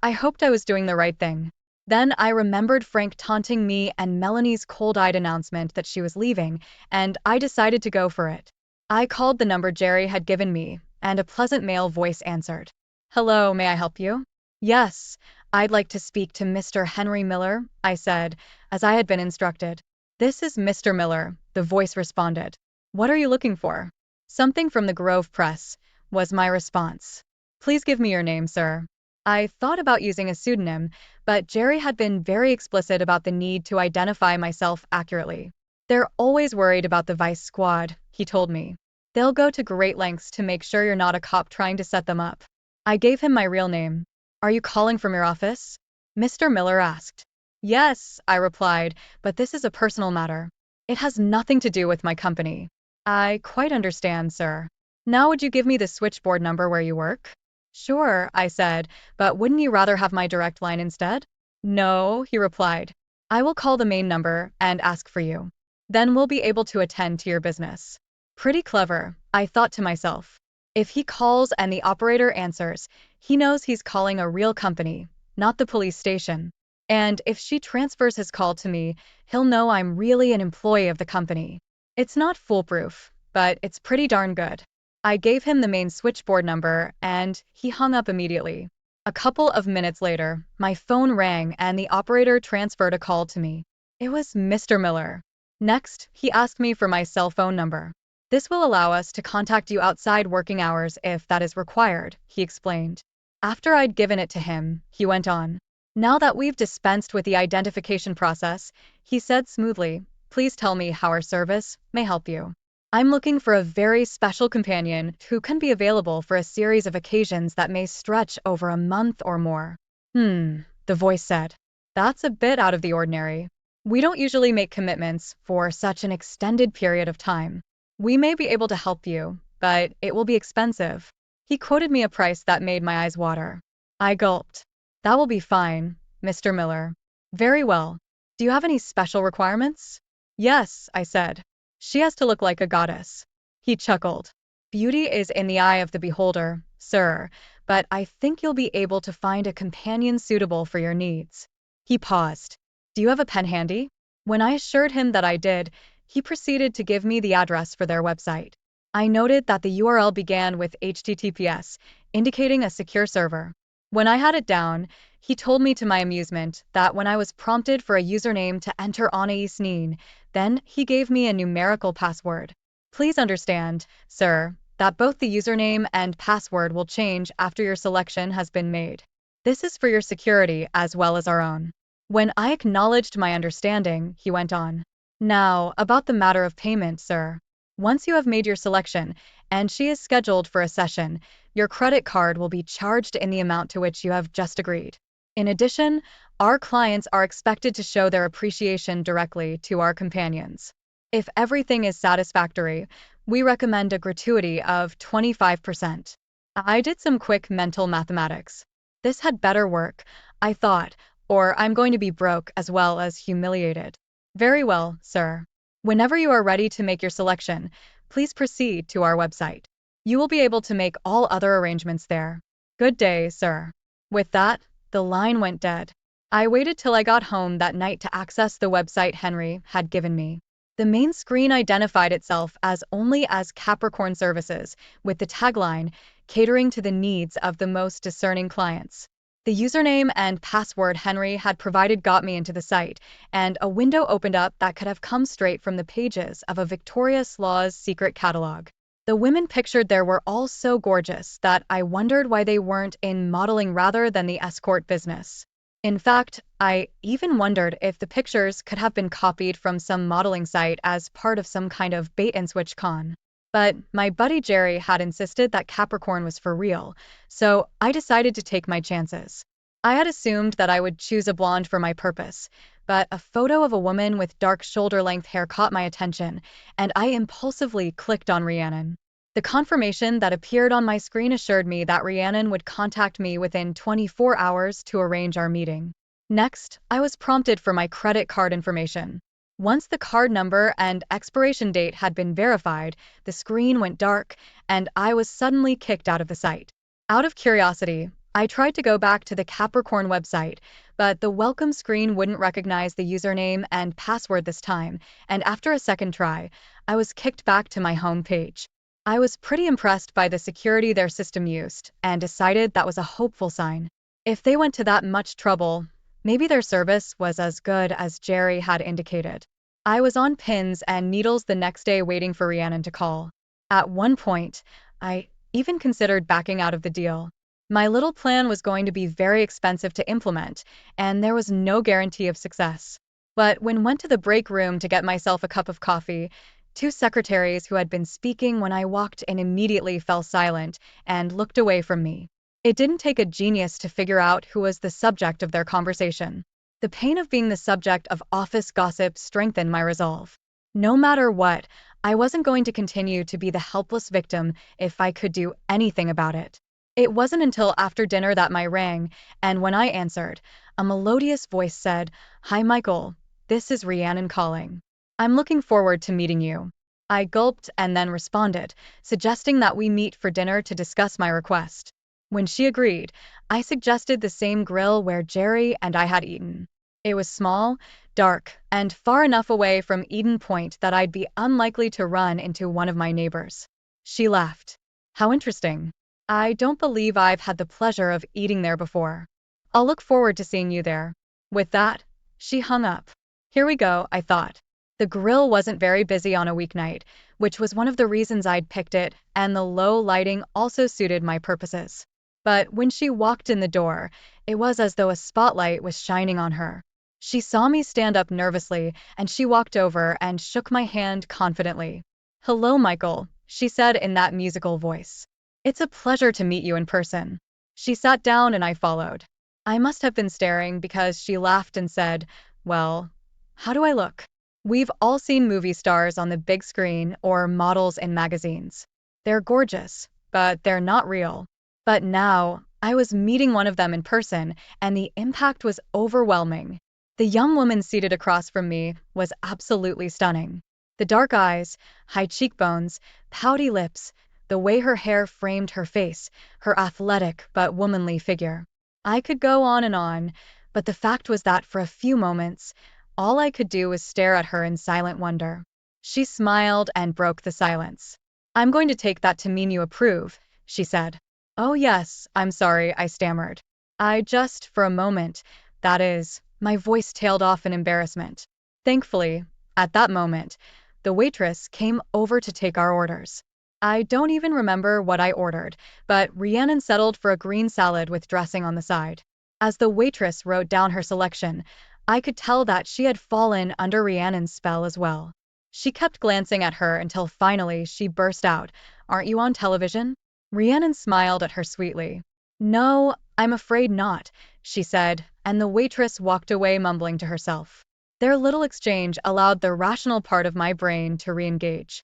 I hoped I was doing the right thing. Then I remembered Frank taunting me and Melanie's cold-eyed announcement that she was leaving, and I decided to go for it. I called the number Jerry had given me, and a pleasant male voice answered. Hello, may I help you? Yes, I'd like to speak to Mr. Henry Miller, I said, as I had been instructed. This is Mr. Miller, the voice responded. What are you looking for? Something from the Grove Press, was my response. Please give me your name, sir. I thought about using a pseudonym, but Jerry had been very explicit about the need to identify myself accurately. They're always worried about the Vice Squad, he told me. They'll go to great lengths to make sure you're not a cop trying to set them up. I gave him my real name. Are you calling from your office? Mr. Miller asked. Yes, I replied, but this is a personal matter. It has nothing to do with my company. I quite understand, sir. Now would you give me the switchboard number where you work? Sure, I said, but wouldn't you rather have my direct line instead? No, he replied. I will call the main number and ask for you. Then we'll be able to attend to your business. Pretty clever, I thought to myself. If he calls and the operator answers, he knows he's calling a real company, not the police station. And if she transfers his call to me, he'll know I'm really an employee of the company. It's not foolproof, but it's pretty darn good. I gave him the main switchboard number, and he hung up immediately. A couple of minutes later, my phone rang and the operator transferred a call to me. It was Mr. Miller. Next, he asked me for my cell phone number. This will allow us to contact you outside working hours if that is required, he explained. After I'd given it to him, he went on. Now that we've dispensed with the identification process, he said smoothly, please tell me how our service may help you. I'm looking for a very special companion who can be available for a series of occasions that may stretch over a month or more. The voice said. That's a bit out of the ordinary. We don't usually make commitments for such an extended period of time. We may be able to help you, but it will be expensive. He quoted me a price that made my eyes water. I gulped. That will be fine, Mr. Miller. Very well. Do you have any special requirements? Yes, I said. She has to look like a goddess. He chuckled. Beauty is in the eye of the beholder, sir, but I think you'll be able to find a companion suitable for your needs. He paused. Do you have a pen handy? When I assured him that I did, he proceeded to give me the address for their website. I noted that the URL began with HTTPS, indicating a secure server. When I had it down, he told me to my amusement that when I was prompted for a username to enter Anais Nin, then he gave me a numerical password. Please understand, sir, that both the username and password will change after your selection has been made. This is for your security as well as our own. When I acknowledged my understanding, he went on. Now, about the matter of payment, sir. Once you have made your selection, and she is scheduled for a session, your credit card will be charged in the amount to which you have just agreed. In addition, our clients are expected to show their appreciation directly to our companions. If everything is satisfactory, we recommend a gratuity of 25%. I did some quick mental mathematics. This had better work, I thought, or I'm going to be broke as well as humiliated. Very well, sir. Whenever you are ready to make your selection, please proceed to our website. You will be able to make all other arrangements there. Good day, sir. With that, the line went dead. I waited till I got home that night to access the website Henry had given me. The main screen identified itself as only as Capricorn Services, with the tagline, catering to the needs of the most discerning clients. The username and password Henry had provided got me into the site, and a window opened up that could have come straight from the pages of a Victoria Slaw's secret catalog. The women pictured there were all so gorgeous that I wondered why they weren't in modeling rather than the escort business. In fact, I even wondered if the pictures could have been copied from some modeling site as part of some kind of bait-and-switch con. But my buddy Jerry had insisted that Capricorn was for real, so I decided to take my chances. I had assumed that I would choose a blonde for my purpose, but a photo of a woman with dark shoulder-length hair caught my attention, and I impulsively clicked on Rhiannon. The confirmation that appeared on my screen assured me that Rhiannon would contact me within 24 hours to arrange our meeting. Next, I was prompted for my credit card information. Once the card number and expiration date had been verified, the screen went dark, and I was suddenly kicked out of the site. Out of curiosity, I tried to go back to the Capricorn website, but the welcome screen wouldn't recognize the username and password this time, and after a second try, I was kicked back to my home page. I was pretty impressed by the security their system used, and decided that was a hopeful sign. If they went to that much trouble, maybe their service was as good as Jerry had indicated. I was on pins and needles the next day waiting for Rhiannon to call. At one point, I even considered backing out of the deal. My little plan was going to be very expensive to implement, and there was no guarantee of success. But when went to the break room to get myself a cup of coffee, two secretaries who had been speaking when I walked in immediately fell silent and looked away from me. It didn't take a genius to figure out who was the subject of their conversation. The pain of being the subject of office gossip strengthened my resolve. No matter what, I wasn't going to continue to be the helpless victim if I could do anything about it. It wasn't until after dinner that my rang, and when I answered, a melodious voice said, "Hi Michael, this is Rhiannon calling. I'm looking forward to meeting you." I gulped and then responded, suggesting that we meet for dinner to discuss my request. When she agreed, I suggested the same grill where Jerry and I had eaten. It was small, dark, and far enough away from Eden Point that I'd be unlikely to run into one of my neighbors. She laughed. How interesting. I don't believe I've had the pleasure of eating there before. I'll look forward to seeing you there. With that, she hung up. Here we go, I thought. The grill wasn't very busy on a weeknight, which was one of the reasons I'd picked it, and the low lighting also suited my purposes. But when she walked in the door, it was as though a spotlight was shining on her. She saw me stand up nervously, and she walked over and shook my hand confidently. "Hello, Michael," she said in that musical voice. "It's a pleasure to meet you in person." She sat down and I followed. I must have been staring because she laughed and said, "Well, how do I look?" We've all seen movie stars on the big screen or models in magazines. They're gorgeous, but they're not real. But now, I was meeting one of them in person, and the impact was overwhelming. The young woman seated across from me was absolutely stunning. The dark eyes, high cheekbones, pouty lips, the way her hair framed her face, her athletic but womanly figure. I could go on, but the fact was that for a few moments, all I could do was stare at her in silent wonder. She smiled and broke the silence. I'm going to take that to mean you approve, she said. Oh yes, I'm sorry, I stammered. I just, for a moment, that is, my voice tailed off in embarrassment. Thankfully, at that moment, the waitress came over to take our orders. I don't even remember what I ordered, but Rhiannon settled for a green salad with dressing on the side. As the waitress wrote down her selection, I could tell that she had fallen under Rhiannon's spell as well. She kept glancing at her until finally she burst out, "Aren't you on television?" Rhiannon smiled at her sweetly. "No, I'm afraid not," she said, and the waitress walked away mumbling to herself. Their little exchange allowed the rational part of my brain to re-engage.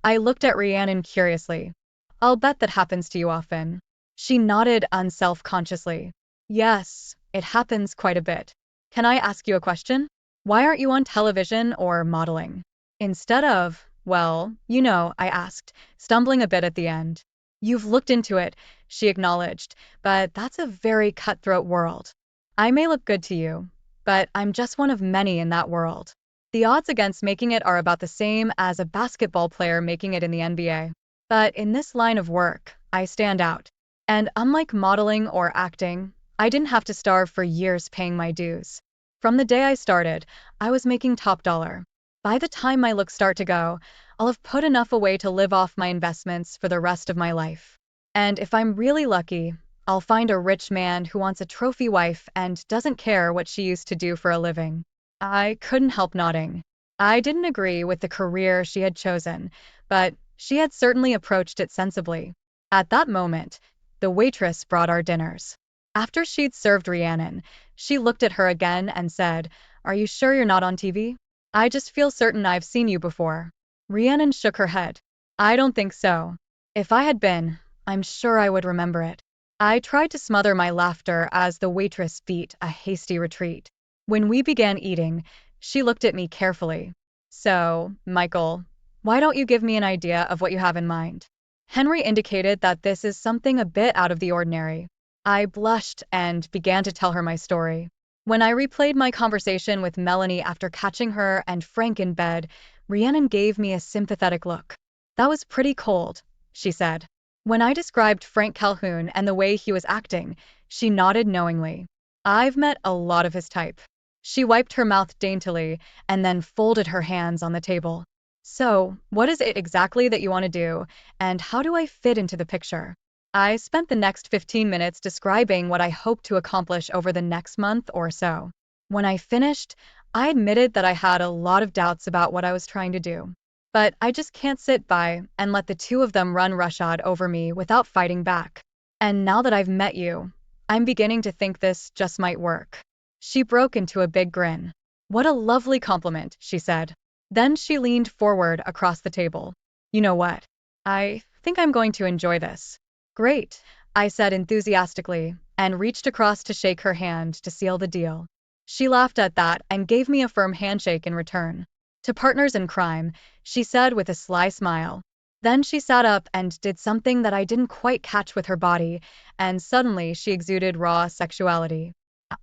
I looked at Rhiannon curiously. "I'll bet that happens to you often." She nodded unself-consciously. "Yes, it happens quite a bit. Can I ask you a question? Why aren't you on television or modeling? Instead of, well, I asked, stumbling a bit at the end. "You've looked into it," she acknowledged, "but that's a very cutthroat world. I may look good to you, but I'm just one of many in that world. The odds against making it are about the same as a basketball player making it in the NBA. But in this line of work, I stand out. And unlike modeling or acting, I didn't have to starve for years paying my dues. From the day I started, I was making top dollar. By the time my looks start to go, I'll have put enough away to live off my investments for the rest of my life. And if I'm really lucky, I'll find a rich man who wants a trophy wife and doesn't care what she used to do for a living." I couldn't help nodding. I didn't agree with the career she had chosen, but she had certainly approached it sensibly. At that moment, the waitress brought our dinners. After she'd served Rhiannon, she looked at her again and said, "Are you sure you're not on TV? I just feel certain I've seen you before." Rhiannon shook her head. "I don't think so. If I had been, I'm sure I would remember it." I tried to smother my laughter as the waitress beat a hasty retreat. When we began eating, she looked at me carefully. "So, Michael, why don't you give me an idea of what you have in mind?" Henry indicated that this is something a bit out of the ordinary. I blushed and began to tell her my story. When I replayed my conversation with Melanie after catching her and Frank in bed, Rhiannon gave me a sympathetic look. "That was pretty cold," she said. When I described Frank Calhoun and the way he was acting, she nodded knowingly. "I've met a lot of his type." She wiped her mouth daintily and then folded her hands on the table. "So, what is it exactly that you want to do, and how do I fit into the picture?" I spent the next 15 minutes describing what I hoped to accomplish over the next month or so. When I finished, I admitted that I had a lot of doubts about what I was trying to do. But I just can't sit by and let the two of them run roughshod over me without fighting back. And now that I've met you, I'm beginning to think this just might work. She broke into a big grin. "What a lovely compliment," she said. Then she leaned forward across the table. "You know what? I think I'm going to enjoy this." "Great," I said enthusiastically, and reached across to shake her hand to seal the deal. She laughed at that and gave me a firm handshake in return. "To partners in crime," she said with a sly smile. Then she sat up and did something that I didn't quite catch with her body, and suddenly she exuded raw sexuality.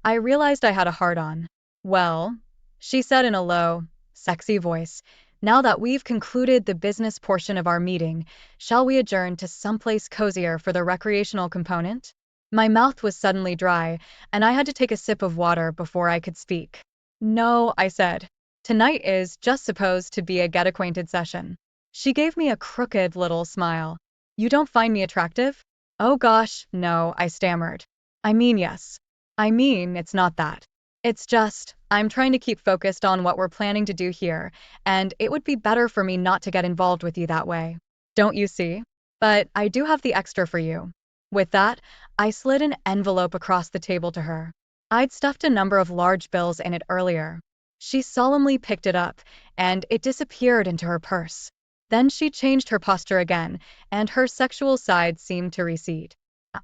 I realized I had a hard-on. "Well," she said in a low, sexy voice, "now that we've concluded the business portion of our meeting, shall we adjourn to someplace cozier for the recreational component?" My mouth was suddenly dry, and I had to take a sip of water before I could speak. "No," I said. "Tonight is just supposed to be a get-acquainted session." She gave me a crooked little smile. "You don't find me attractive?" "Oh gosh, no," I stammered. "I mean, yes. I mean, it's not that. It's just, I'm trying to keep focused on what we're planning to do here, and it would be better for me not to get involved with you that way. Don't you see? But I do have the extra for you." With that, I slid an envelope across the table to her. I'd stuffed a number of large bills in it earlier. She solemnly picked it up, and it disappeared into her purse. Then she changed her posture again, and her sexual side seemed to recede.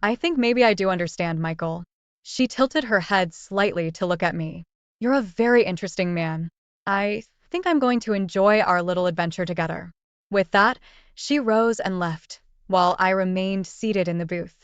I think maybe I do understand, Michael. She tilted her head slightly to look at me. You're a very interesting man. I think I'm going to enjoy our little adventure together. With that, she rose and left, while I remained seated in the booth.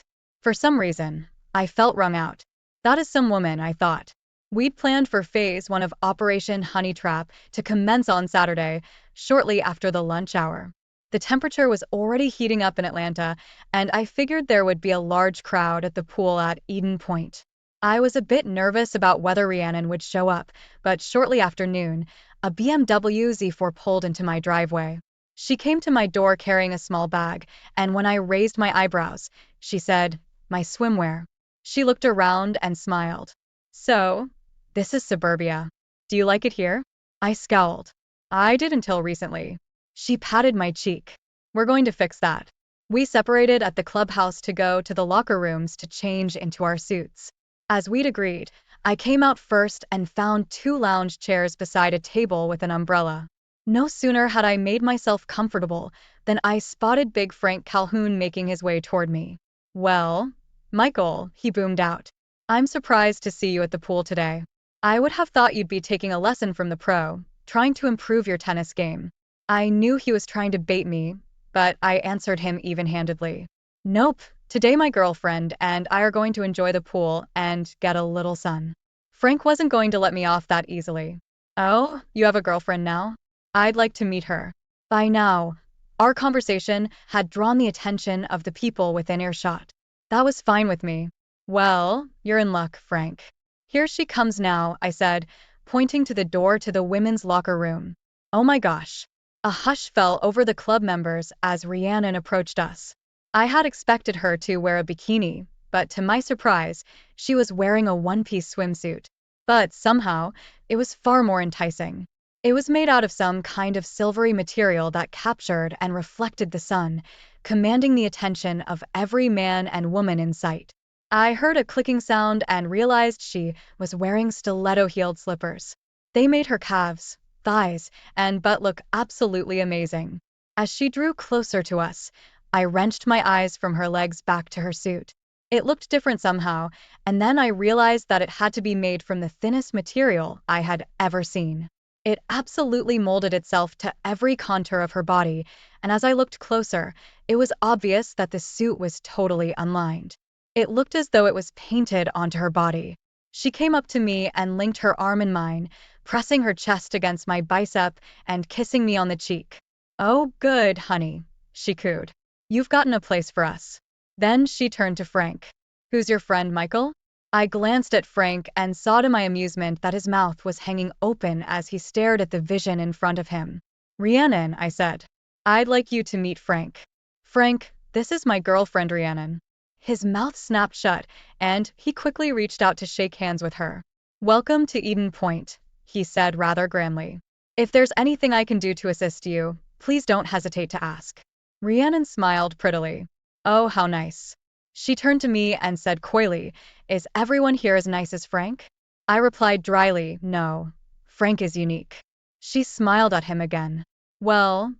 For some reason, I felt wrung out. That is some woman, I thought. We'd planned for phase 1 of Operation Honey Trap to commence on Saturday, shortly after the lunch hour. The temperature was already heating up in Atlanta, and I figured there would be a large crowd at the pool at Eden Point. I was a bit nervous about whether Rhiannon would show up, but shortly after noon, a BMW Z4 pulled into my driveway. She came to my door carrying a small bag, and when I raised my eyebrows, she said, "My swimwear." She looked around and smiled. "So, this is suburbia. Do you like it here?" I scowled. "I did until recently." She patted my cheek. "We're going to fix that." We separated at the clubhouse to go to the locker rooms to change into our suits. As we'd agreed, I came out first and found 2 lounge chairs beside a table with an umbrella. No sooner had I made myself comfortable than I spotted Big Frank Calhoun making his way toward me. "Well, Michael," he boomed out. "I'm surprised to see you at the pool today. I would have thought you'd be taking a lesson from the pro, trying to improve your tennis game." I knew he was trying to bait me, but I answered him even-handedly. "Nope, today my girlfriend and I are going to enjoy the pool and get a little sun." Frank wasn't going to let me off that easily. "Oh, you have a girlfriend now? I'd like to meet her." By now, our conversation had drawn the attention of the people within earshot. That was fine with me. "Well, you're in luck, Frank. Here she comes now," I said, pointing to the door to the women's locker room. "Oh my gosh." A hush fell over the club members as Rhiannon approached us. I had expected her to wear a bikini, but to my surprise, she was wearing a one-piece swimsuit. But somehow, it was far more enticing. It was made out of some kind of silvery material that captured and reflected the sun, commanding the attention of every man and woman in sight. I heard a clicking sound and realized she was wearing stiletto-heeled slippers. They made her calves, thighs, and butt look absolutely amazing. As she drew closer to us, I wrenched my eyes from her legs back to her suit. It looked different somehow, and then I realized that it had to be made from the thinnest material I had ever seen. It absolutely molded itself to every contour of her body, and as I looked closer, it was obvious that the suit was totally unlined. It looked as though it was painted onto her body. She came up to me and linked her arm in mine, pressing her chest against my bicep and kissing me on the cheek. "Oh, good, honey," she cooed. "You've gotten a place for us." Then she turned to Frank. "Who's your friend, Michael?" I glanced at Frank and saw to my amusement that his mouth was hanging open as he stared at the vision in front of him. "Rhiannon," I said. "I'd like you to meet Frank." "Frank, this is my girlfriend Rhiannon." His mouth snapped shut, and he quickly reached out to shake hands with her. "Welcome to Eden Point," he said rather grandly. "If there's anything I can do to assist you, please don't hesitate to ask." Rhiannon smiled prettily. "Oh, how nice." She turned to me and said coyly, "Is everyone here as nice as Frank?" I replied dryly, "No. Frank is unique." She smiled at him again. "Well,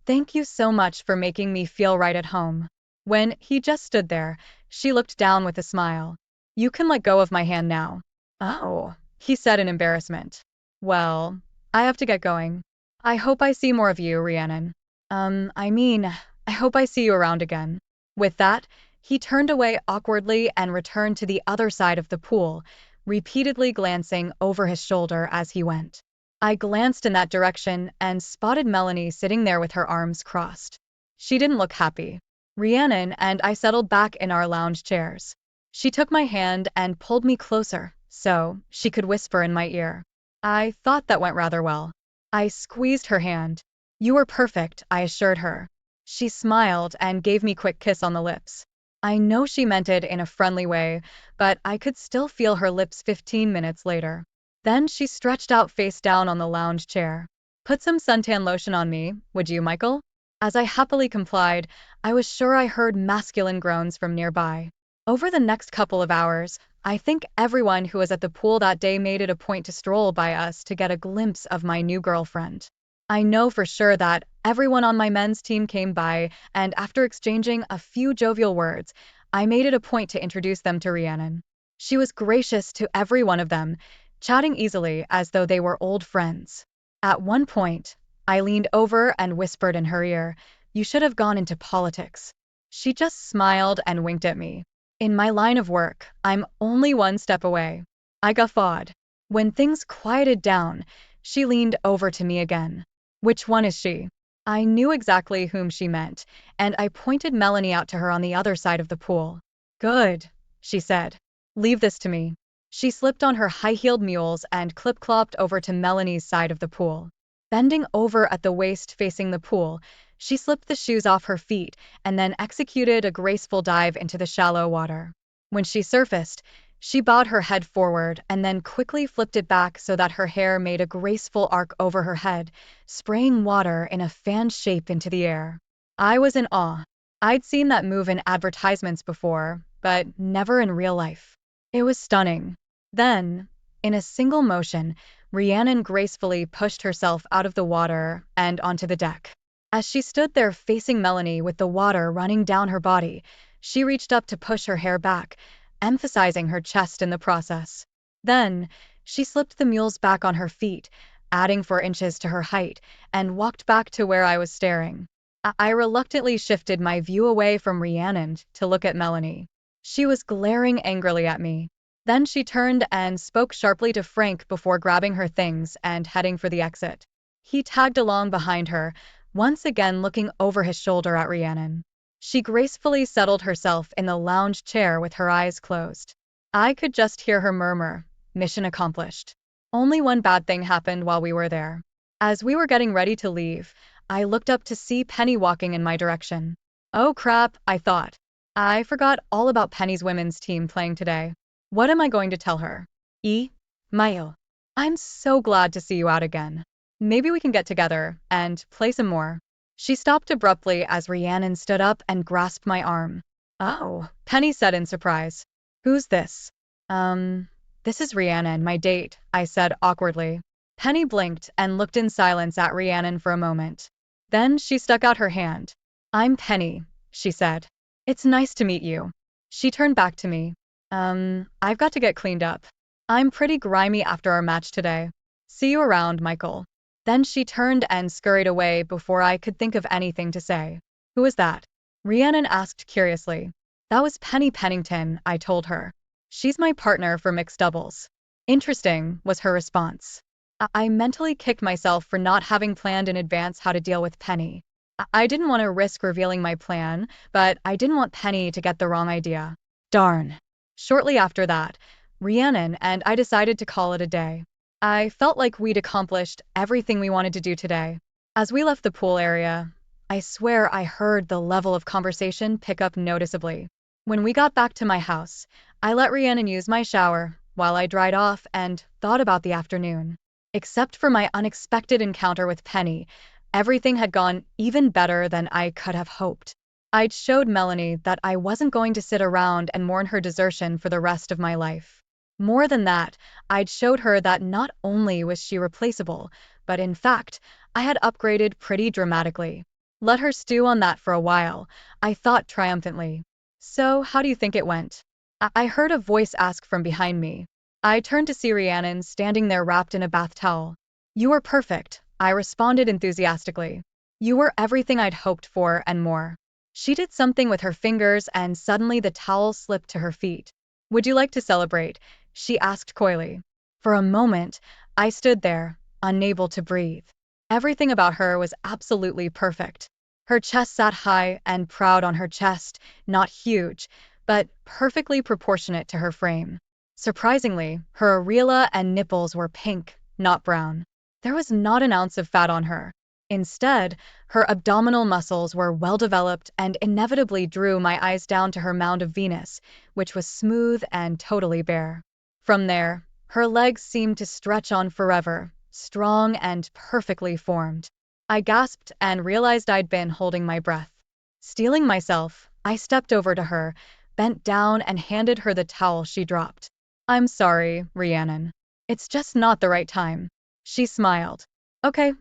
thank you so much for making me feel right at home." When he just stood there, she looked down with a smile. "You can let go of my hand now." "Oh," he said in embarrassment. "Well, I have to get going. I hope I see more of you, Rhiannon. I hope I see you around again." With that, he turned away awkwardly and returned to the other side of the pool, repeatedly glancing over his shoulder as he went. I glanced in that direction and spotted Melanie sitting there with her arms crossed. She didn't look happy. Rhiannon and I settled back in our lounge chairs. She took my hand and pulled me closer, so she could whisper in my ear. I thought that went rather well. I squeezed her hand. "You were perfect," I assured her. She smiled and gave me a quick kiss on the lips. I know she meant it in a friendly way, but I could still feel her lips 15 minutes later. Then she stretched out face down on the lounge chair. "Put some suntan lotion on me, would you, Michael?" As I happily complied, I was sure I heard masculine groans from nearby. Over the next couple of hours, I think everyone who was at the pool that day made it a point to stroll by us to get a glimpse of my new girlfriend. I know for sure that Everyone on my men's team came by, and after exchanging a few jovial words, I made it a point to introduce them to Rhiannon. She was gracious to every one of them, chatting easily as though they were old friends. At one point, I leaned over and whispered in her ear, "You should have gone into politics." She just smiled and winked at me. In my line of work, I'm only one step away. I guffawed. When things quieted down, she leaned over to me again. "Which one is she?" I knew exactly whom she meant, and I pointed Melanie out to her on the other side of the pool. "Good," she said. "Leave this to me." She slipped on her high-heeled mules and clip-clopped over to Melanie's side of the pool. Bending over at the waist facing the pool, she slipped the shoes off her feet and then executed a graceful dive into the shallow water. When she surfaced, she bowed her head forward and then quickly flipped it back so that her hair made a graceful arc over her head, spraying water in a fan shape into the air. I was in awe. I'd seen that move in advertisements before, but never in real life. It was stunning. Then, in a single motion, Rhiannon gracefully pushed herself out of the water and onto the deck. As she stood there facing Melanie with the water running down her body, she reached up to push her hair back, emphasizing her chest in the process. Then, she slipped the mules back on her feet, adding 4 inches to her height, and walked back to where I was staring. I reluctantly shifted my view away from Rhiannon to look at Melanie. She was glaring angrily at me. Then she turned and spoke sharply to Frank before grabbing her things and heading for the exit. He tagged along behind her, once again looking over his shoulder at Rhiannon. She gracefully settled herself in the lounge chair with her eyes closed. I could just hear her murmur, "Mission accomplished." Only one bad thing happened while we were there. As we were getting ready to leave, I looked up to see Penny walking in my direction. Oh crap, I thought. I forgot all about Penny's women's team playing today. What am I going to tell her? Mayo. I'm so glad to see you out again. Maybe we can get together and play some more. She stopped abruptly as Rhiannon stood up and grasped my arm. Oh, Penny said in surprise. Who's this? This is Rhiannon, my date, I said awkwardly. Penny blinked and looked in silence at Rhiannon for a moment. Then she stuck out her hand. I'm Penny, she said. It's nice to meet you. She turned back to me. I've got to get cleaned up. I'm pretty grimy after our match today. See you around, Michael. Then she turned and scurried away before I could think of anything to say. Who is that? Rhiannon asked curiously. That was Penny Pennington, I told her. She's my partner for mixed doubles. Interesting, was her response. I mentally kicked myself for not having planned in advance how to deal with Penny. I didn't want to risk revealing my plan, but I didn't want Penny to get the wrong idea. Darn. Shortly after that, Rhiannon and I decided to call it a day. I felt like we'd accomplished everything we wanted to do today. As we left the pool area, I swear I heard the level of conversation pick up noticeably. When we got back to my house, I let Rhiannon use my shower while I dried off and thought about the afternoon. Except for my unexpected encounter with Penny, everything had gone even better than I could have hoped. I'd showed Melanie that I wasn't going to sit around and mourn her desertion for the rest of my life. More than that, I'd showed her that not only was she replaceable, but in fact, I had upgraded pretty dramatically. Let her stew on that for a while, I thought triumphantly. So, how do you think it went? I heard a voice ask from behind me. I turned to see Rhiannon standing there wrapped in a bath towel. You were perfect, I responded enthusiastically. You were everything I'd hoped for and more. She did something with her fingers and suddenly the towel slipped to her feet. Would you like to celebrate? She asked coyly. For a moment, I stood there, unable to breathe. Everything about her was absolutely perfect. Her chest sat high and proud on her chest, not huge, but perfectly proportionate to her frame. Surprisingly, her areola and nipples were pink, not brown. There was not an ounce of fat on her. Instead, her abdominal muscles were well developed and inevitably drew my eyes down to her mound of Venus, which was smooth and totally bare. From there, her legs seemed to stretch on forever, strong and perfectly formed. I gasped and realized I'd been holding my breath. Steeling myself, I stepped over to her, bent down and handed her the towel she dropped. I'm sorry, Rhiannon. It's just not the right time. She smiled. Okay,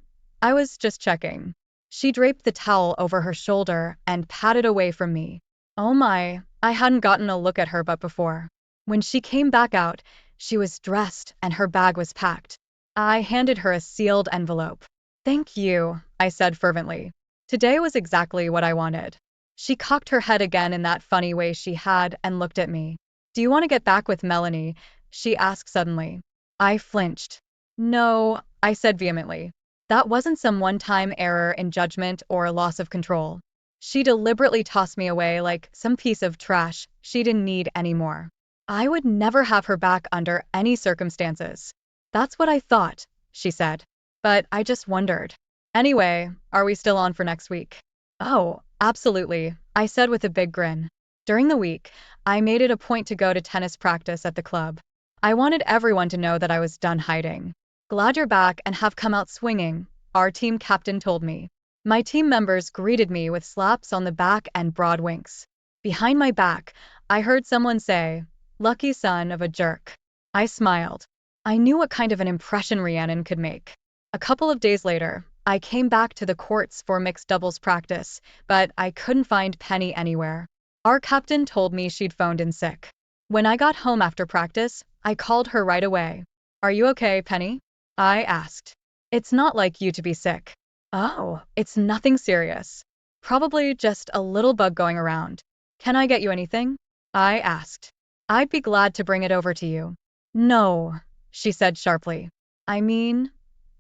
I was just checking. She draped the towel over her shoulder and patted away from me. Oh my, I hadn't gotten a look at her but before. When she came back out, she was dressed and her bag was packed. I handed her a sealed envelope. Thank you, I said fervently. Today was exactly what I wanted. She cocked her head again in that funny way she had and looked at me. Do you want to get back with Melanie? She asked suddenly. I flinched. No, I said vehemently. That wasn't some one-time error in judgment or loss of control. She deliberately tossed me away like some piece of trash she didn't need anymore. I would never have her back under any circumstances. That's what I thought, she said. But I just wondered. Anyway, are we still on for next week? Oh, absolutely, I said with a big grin. During the week, I made it a point to go to tennis practice at the club. I wanted everyone to know that I was done hiding. Glad you're back and have come out swinging, our team captain told me. My team members greeted me with slaps on the back and broad winks. Behind my back, I heard someone say, "Lucky son of a jerk." I smiled. I knew what kind of an impression Rhiannon could make. A couple of days later, I came back to the courts for mixed doubles practice, but I couldn't find Penny anywhere. Our captain told me she'd phoned in sick. When I got home after practice, I called her right away. Are you okay, Penny? I asked. It's not like you to be sick. Oh, it's nothing serious. Probably just a little bug going around. Can I get you anything? I asked. I'd be glad to bring it over to you. No, she said sharply. I mean,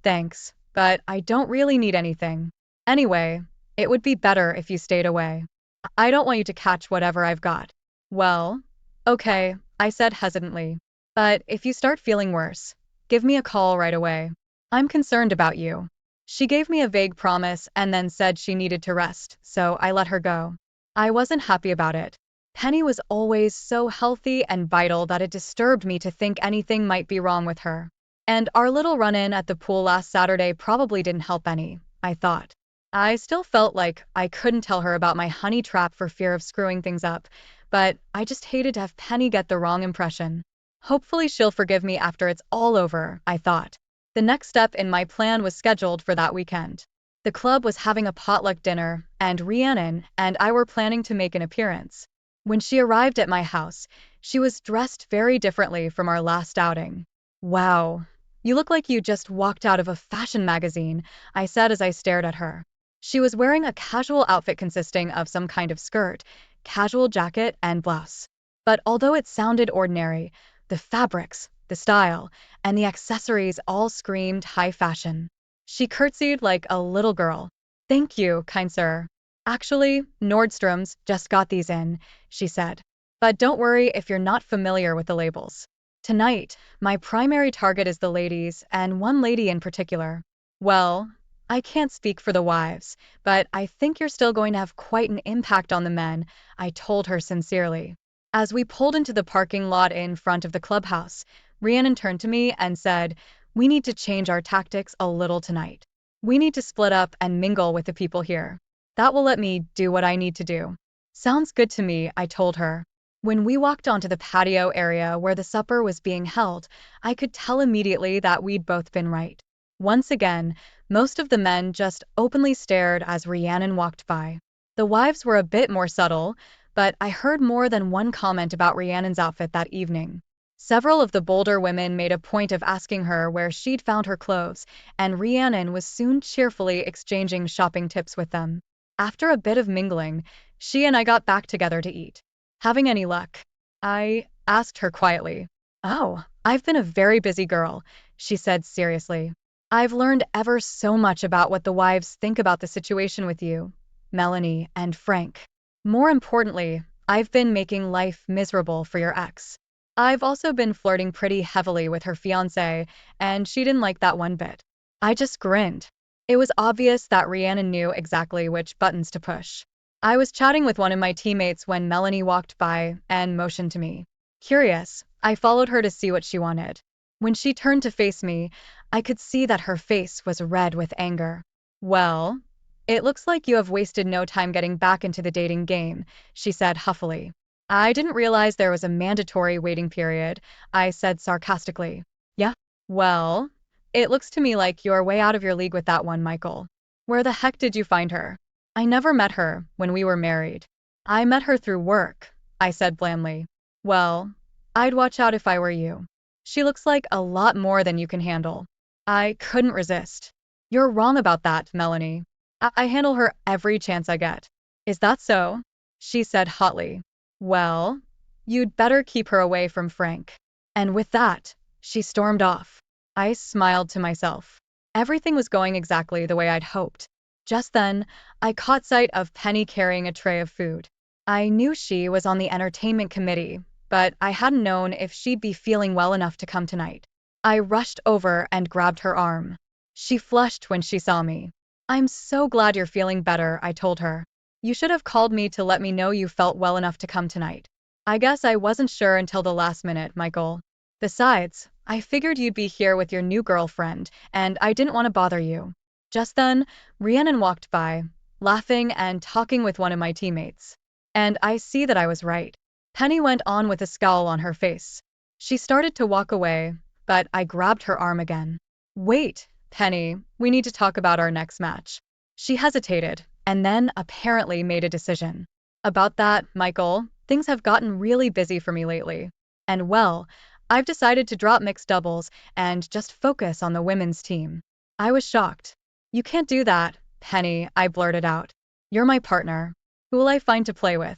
thanks, but I don't really need anything. Anyway, it would be better if you stayed away. I don't want you to catch whatever I've got. Well, okay, I said hesitantly. But if you start feeling worse, give me a call right away. I'm concerned about you. She gave me a vague promise and then said she needed to rest, so I let her go. I wasn't happy about it. Penny was always so healthy and vital that it disturbed me to think anything might be wrong with her. And our little run-in at the pool last Saturday probably didn't help any, I thought. I still felt like I couldn't tell her about my honey trap for fear of screwing things up, but I just hated to have Penny get the wrong impression. Hopefully she'll forgive me after it's all over, I thought. The next step in my plan was scheduled for that weekend. The club was having a potluck dinner, and Rhiannon and I were planning to make an appearance. When she arrived at my house, she was dressed very differently from our last outing. Wow, you look like you just walked out of a fashion magazine, I said as I stared at her. She was wearing a casual outfit consisting of some kind of skirt, casual jacket, and blouse. But although it sounded ordinary, the fabrics, the style, and the accessories all screamed high fashion. She curtsied like a little girl. Thank you, kind sir. Actually, Nordstrom's just got these in, she said. But don't worry if you're not familiar with the labels. Tonight, my primary target is the ladies, and one lady in particular. Well, I can't speak for the wives, but I think you're still going to have quite an impact on the men, I told her sincerely. As we pulled into the parking lot in front of the clubhouse, Rhiannon turned to me and said, "We need to change our tactics a little tonight. We need to split up and mingle with the people here. That will let me do what I need to do." Sounds good to me, I told her. When we walked onto the patio area where the supper was being held, I could tell immediately that we'd both been right. Once again, most of the men just openly stared as Rhiannon walked by. The wives were a bit more subtle, but I heard more than one comment about Rhiannon's outfit that evening. Several of the bolder women made a point of asking her where she'd found her clothes, and Rhiannon was soon cheerfully exchanging shopping tips with them. After a bit of mingling, she and I got back together to eat. Having any luck? I asked her quietly. Oh, I've been a very busy girl, she said seriously. I've learned ever so much about what the wives think about the situation with you, Melanie, and Frank. More importantly, I've been making life miserable for your ex. I've also been flirting pretty heavily with her fiancé, and she didn't like that one bit. I just grinned. It was obvious that Rhiannon knew exactly which buttons to push. I was chatting with one of my teammates when Melanie walked by and motioned to me. Curious, I followed her to see what she wanted. When she turned to face me, I could see that her face was red with anger. Well, it looks like you have wasted no time getting back into the dating game, she said huffily. I didn't realize there was a mandatory waiting period, I said sarcastically. Yeah? Well, it looks to me like you're way out of your league with that one, Michael. Where the heck did you find her? I never met her when we were married. I met her through work, I said blandly. Well, I'd watch out if I were you. She looks like a lot more than you can handle. I couldn't resist. You're wrong about that, Melanie. I handle her every chance I get. Is that so? She said hotly. Well, you'd better keep her away from Frank. And with that, she stormed off. I smiled to myself. Everything was going exactly the way I'd hoped. Just then, I caught sight of Penny carrying a tray of food. I knew she was on the entertainment committee, but I hadn't known if she'd be feeling well enough to come tonight. I rushed over and grabbed her arm. She flushed when she saw me. I'm so glad you're feeling better, I told her. You should have called me to let me know you felt well enough to come tonight. I guess I wasn't sure until the last minute, Michael. Besides, I figured you'd be here with your new girlfriend, and I didn't want to bother you. Just then, Rhiannon walked by, laughing and talking with one of my teammates. And I see that I was right. Penny went on with a scowl on her face. She started to walk away, but I grabbed her arm again. Wait, Penny, we need to talk about our next match. She hesitated, and then apparently made a decision. About that, Michael, things have gotten really busy for me lately. And well, I've decided to drop mixed doubles and just focus on the women's team. I was shocked. You can't do that, Penny, I blurted out. You're my partner. Who will I find to play with?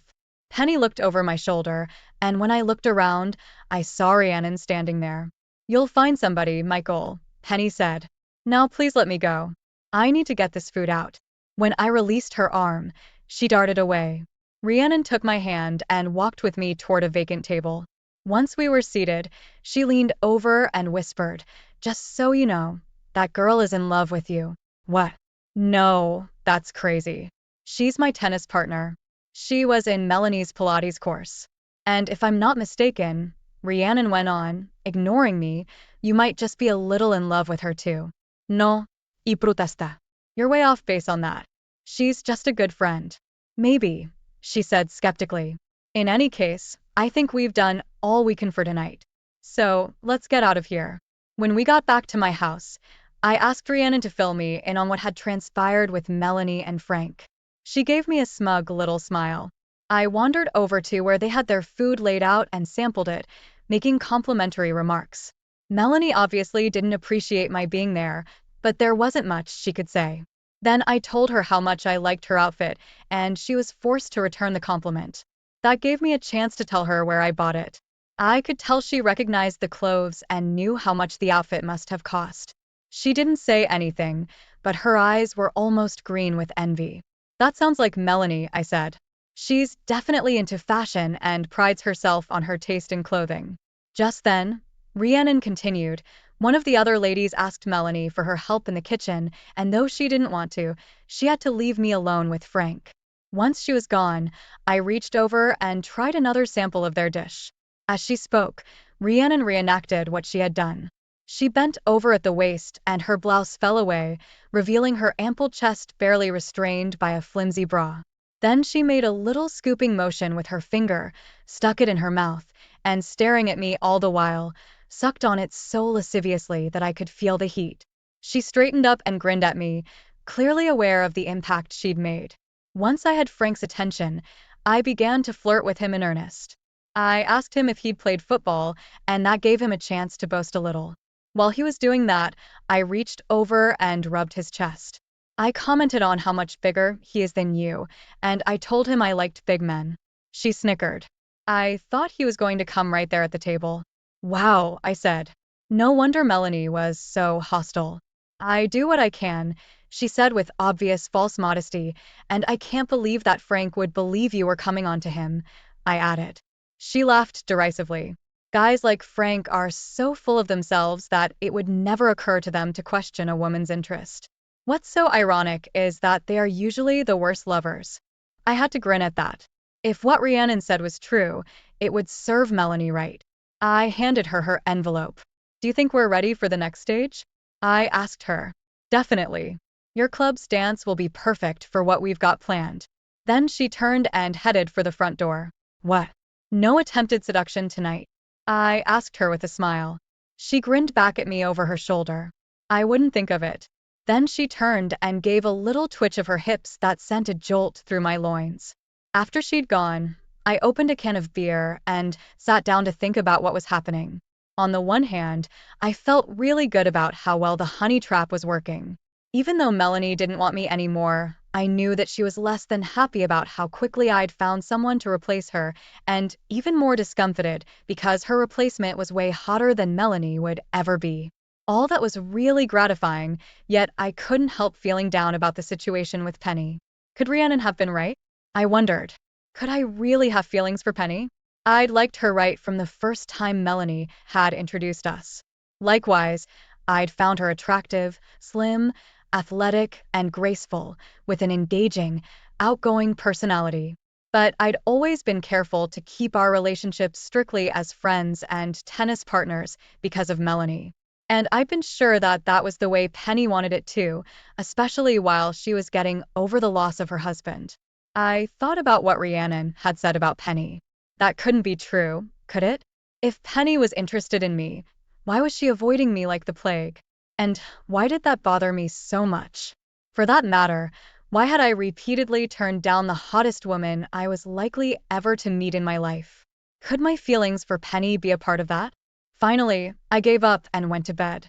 Penny looked over my shoulder, and when I looked around, I saw Rhiannon standing there. You'll find somebody, Michael, Penny said. Now please let me go. I need to get this food out. When I released her arm, she darted away. Rhiannon took my hand and walked with me toward a vacant table. Once we were seated, she leaned over and whispered, just so you know, that girl is in love with you. What? No, that's crazy. She's my tennis partner. She was in Melanie's Pilates course. And if I'm not mistaken, Rhiannon went on, ignoring me, you might just be a little in love with her too. No, y protesta. You're way off base on that. She's just a good friend. Maybe, she said skeptically. In any case, I think we've done all we can for tonight. So, let's get out of here. When we got back to my house, I asked Rhiannon to fill me in on what had transpired with Melanie and Frank. She gave me a smug little smile. I wandered over to where they had their food laid out and sampled it, making complimentary remarks. Melanie obviously didn't appreciate my being there, but there wasn't much she could say. Then I told her how much I liked her outfit, and she was forced to return the compliment. That gave me a chance to tell her where I bought it. I could tell she recognized the clothes and knew how much the outfit must have cost. She didn't say anything, but her eyes were almost green with envy. That sounds like Melanie, I said. She's definitely into fashion and prides herself on her taste in clothing. Just then, Rhiannon continued, one of the other ladies asked Melanie for her help in the kitchen, and though she didn't want to, she had to leave me alone with Frank. Once she was gone, I reached over and tried another sample of their dish. As she spoke, Rhiannon reenacted what she had done. She bent over at the waist and her blouse fell away, revealing her ample chest barely restrained by a flimsy bra. Then she made a little scooping motion with her finger, stuck it in her mouth, and staring at me all the while, sucked on it so lasciviously that I could feel the heat. She straightened up and grinned at me, clearly aware of the impact she'd made. Once I had Frank's attention, I began to flirt with him in earnest. I asked him if he'd played football, and that gave him a chance to boast a little. While he was doing that, I reached over and rubbed his chest. I commented on how much bigger he is than you, and I told him I liked big men. She snickered. I thought he was going to come right there at the table. Wow, I said. No wonder Melanie was so hostile. I do what I can, she said with obvious false modesty, and I can't believe that Frank would believe you were coming on to him, I added. She laughed derisively. Guys like Frank are so full of themselves that it would never occur to them to question a woman's interest. What's so ironic is that they are usually the worst lovers. I had to grin at that. If what Rhiannon said was true, it would serve Melanie right. I handed her her envelope. Do you think we're ready for the next stage? I asked her. Definitely. Your club's dance will be perfect for what we've got planned. Then she turned and headed for the front door. What? No attempted seduction tonight? I asked her with a smile. She grinned back at me over her shoulder. I wouldn't think of it. Then she turned and gave a little twitch of her hips that sent a jolt through my loins. After she'd gone, I opened a can of beer and sat down to think about what was happening. On the one hand, I felt really good about how well the honey trap was working. Even though Melanie didn't want me anymore, I knew that she was less than happy about how quickly I'd found someone to replace her, and even more discomfited because her replacement was way hotter than Melanie would ever be. All that was really gratifying, yet I couldn't help feeling down about the situation with Penny. Could Rhiannon have been right? I wondered. Could I really have feelings for Penny? I'd liked her right from the first time Melanie had introduced us. Likewise, I'd found her attractive, slim, athletic, and graceful, with an engaging, outgoing personality. But I'd always been careful to keep our relationship strictly as friends and tennis partners because of Melanie. And I've been sure that that was the way Penny wanted it too, especially while she was getting over the loss of her husband. I thought about what Rhiannon had said about Penny. That couldn't be true, could it? If Penny was interested in me, why was she avoiding me like the plague? And why did that bother me so much? For that matter, why had I repeatedly turned down the hottest woman I was likely ever to meet in my life? Could my feelings for Penny be a part of that? Finally, I gave up and went to bed.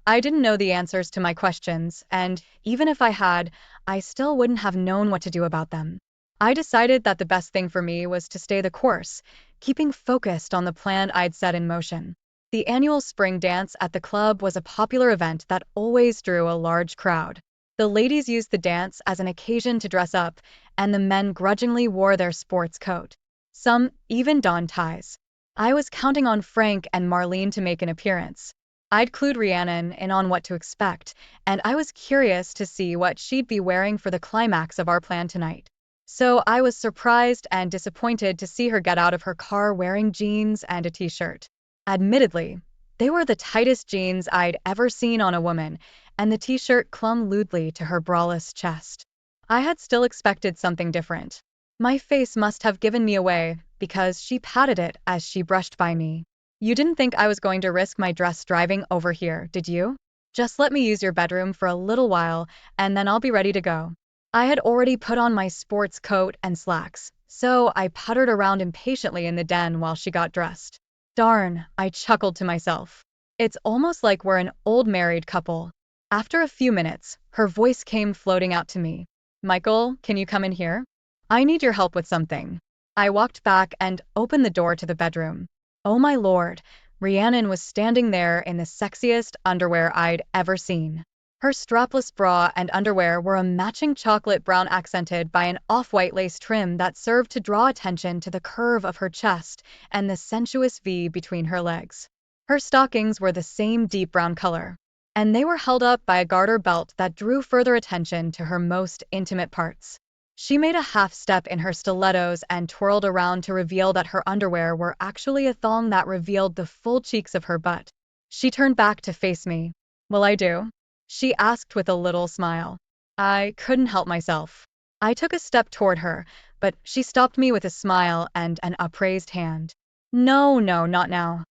I didn't know the answers to my questions, and even if I had, I still wouldn't have known what to do about them. I decided that the best thing for me was to stay the course, keeping focused on the plan I'd set in motion. The annual spring dance at the club was a popular event that always drew a large crowd. The ladies used the dance as an occasion to dress up, and the men grudgingly wore their sports coat. Some even donned ties. I was counting on Frank and Marlene to make an appearance. I'd clued Rhiannon in on what to expect, and I was curious to see what she'd be wearing for the climax of our plan tonight. So I was surprised and disappointed to see her get out of her car wearing jeans and a t-shirt. Admittedly, they were the tightest jeans I'd ever seen on a woman, and the t-shirt clung lewdly to her braless chest. I had still expected something different. My face must have given me away, because she patted it as she brushed by me. You didn't think I was going to risk my dress driving over here, did you? Just let me use your bedroom for a little while, and then I'll be ready to go. I had already put on my sports coat and slacks, so I puttered around impatiently in the den while she got dressed. Darn, I chuckled to myself. It's almost like we're an old married couple. After a few minutes, her voice came floating out to me. Michael, can you come in here? I need your help with something. I walked back and opened the door to the bedroom. Oh my lord, Rhiannon was standing there in the sexiest underwear I'd ever seen. Her strapless bra and underwear were a matching chocolate brown accented by an off-white lace trim that served to draw attention to the curve of her chest and the sensuous V between her legs. Her stockings were the same deep brown color, and they were held up by a garter belt that drew further attention to her most intimate parts. She made a half step in her stilettos and twirled around to reveal that her underwear were actually a thong that revealed the full cheeks of her butt. She turned back to face me. Will I do? She asked with a little smile. I couldn't help myself. I took a step toward her, but she stopped me with a smile and an upraised hand. No, no, not now.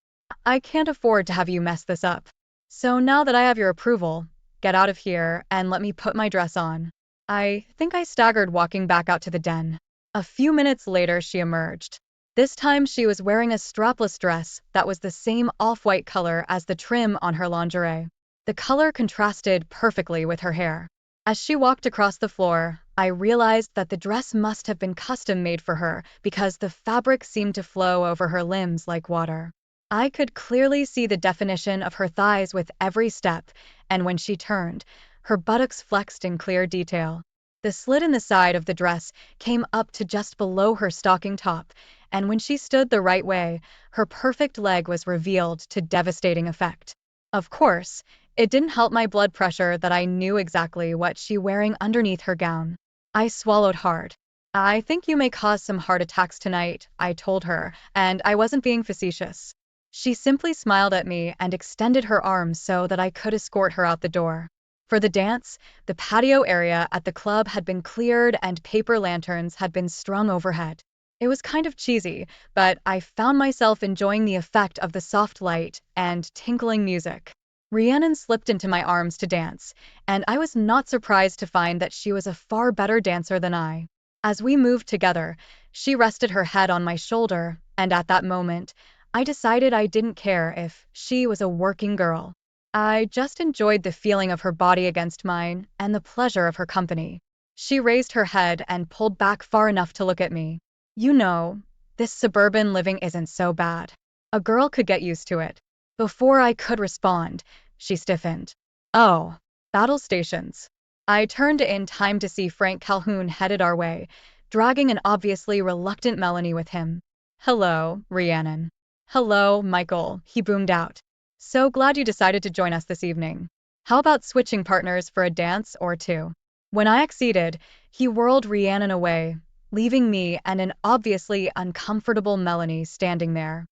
I can't afford to have you mess this up. So now that I have your approval, get out of here and let me put my dress on. I think I staggered walking back out to the den. A few minutes later she emerged. This time she was wearing a strapless dress that was the same off-white color as the trim on her lingerie. The color contrasted perfectly with her hair. As she walked across the floor, I realized that the dress must have been custom-made for her because the fabric seemed to flow over her limbs like water. I could clearly see the definition of her thighs with every step, and when she turned, her buttocks flexed in clear detail. The slit in the side of the dress came up to just below her stocking top, and when she stood the right way, her perfect leg was revealed to devastating effect. Of course, it didn't help my blood pressure that I knew exactly what she was wearing underneath her gown. I swallowed hard. I think you may cause some heart attacks tonight, I told her, and I wasn't being facetious. She simply smiled at me and extended her arms so that I could escort her out the door. For the dance, the patio area at the club had been cleared and paper lanterns had been strung overhead. It was kind of cheesy, but I found myself enjoying the effect of the soft light and tinkling music. Rhiannon slipped into my arms to dance, and I was not surprised to find that she was a far better dancer than I. As we moved together, she rested her head on my shoulder, and at that moment, I decided I didn't care if she was a working girl. I just enjoyed the feeling of her body against mine and the pleasure of her company. She raised her head and pulled back far enough to look at me. You know, this suburban living isn't so bad. A girl could get used to it. Before I could respond, she stiffened. Oh, battle stations. I turned in time to see Frank Calhoun headed our way, dragging an obviously reluctant Melanie with him. Hello, Rhiannon. Hello, Michael, he boomed out. So glad you decided to join us this evening. How about switching partners for a dance or two? When I acceded, he whirled Rhiannon away, leaving me and an obviously uncomfortable Melanie standing there.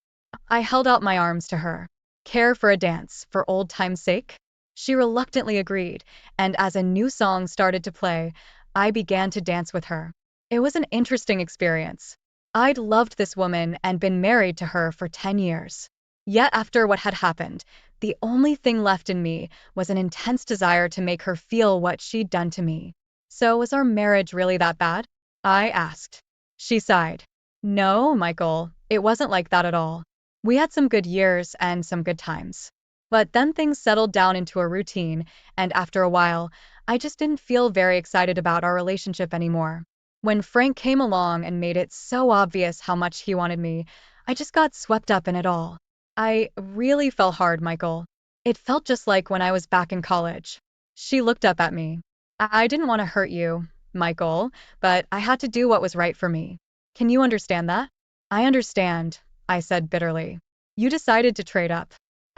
I held out my arms to her. Care for a dance, for old time's sake? She reluctantly agreed, and as a new song started to play, I began to dance with her. It was an interesting experience. I'd loved this woman and been married to her for 10 years. Yet after what had happened, the only thing left in me was an intense desire to make her feel what she'd done to me. So was our marriage really that bad? I asked. She sighed. No, Michael, it wasn't like that at all. We had some good years and some good times. But then things settled down into a routine, and after a while, I just didn't feel very excited about our relationship anymore. When Frank came along and made it so obvious how much he wanted me, I just got swept up in it all. I really fell hard, Michael. It felt just like when I was back in college. She looked up at me. I didn't want to hurt you, Michael, but I had to do what was right for me. Can you understand that? I understand, I said bitterly. You decided to trade up.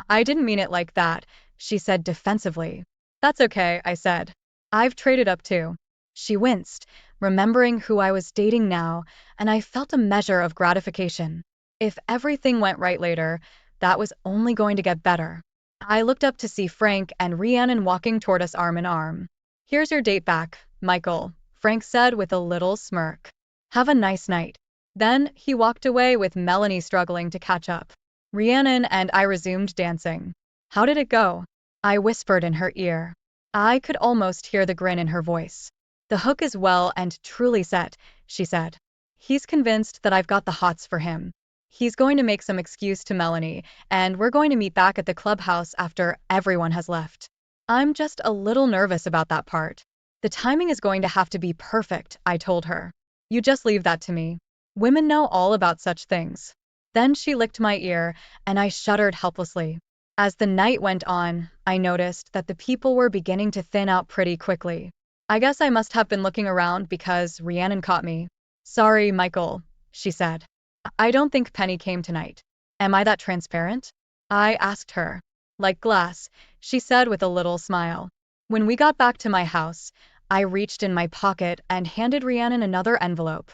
I didn't mean it like that, she said defensively. That's okay, I said. I've traded up too. She winced, remembering who I was dating now, and I felt a measure of gratification. If everything went right later, that was only going to get better. I looked up to see Frank and Rhiannon walking toward us arm in arm. Here's your date back, Michael, Frank said with a little smirk. Have a nice night. Then he walked away with Melanie struggling to catch up. Rhiannon and I resumed dancing. How did it go? I whispered in her ear. I could almost hear the grin in her voice. The hook is well and truly set, she said. He's convinced that I've got the hots for him. He's going to make some excuse to Melanie, and we're going to meet back at the clubhouse after everyone has left. I'm just a little nervous about that part. The timing is going to have to be perfect, I told her. You just leave that to me. Women know all about such things. Then she licked my ear, and I shuddered helplessly. As the night went on, I noticed that the people were beginning to thin out pretty quickly. I guess I must have been looking around because Rhiannon caught me. Sorry, Michael, she said. I don't think Penny came tonight. Am I that transparent? I asked her. Like glass, she said with a little smile. When we got back to my house, I reached in my pocket and handed Rhiannon another envelope.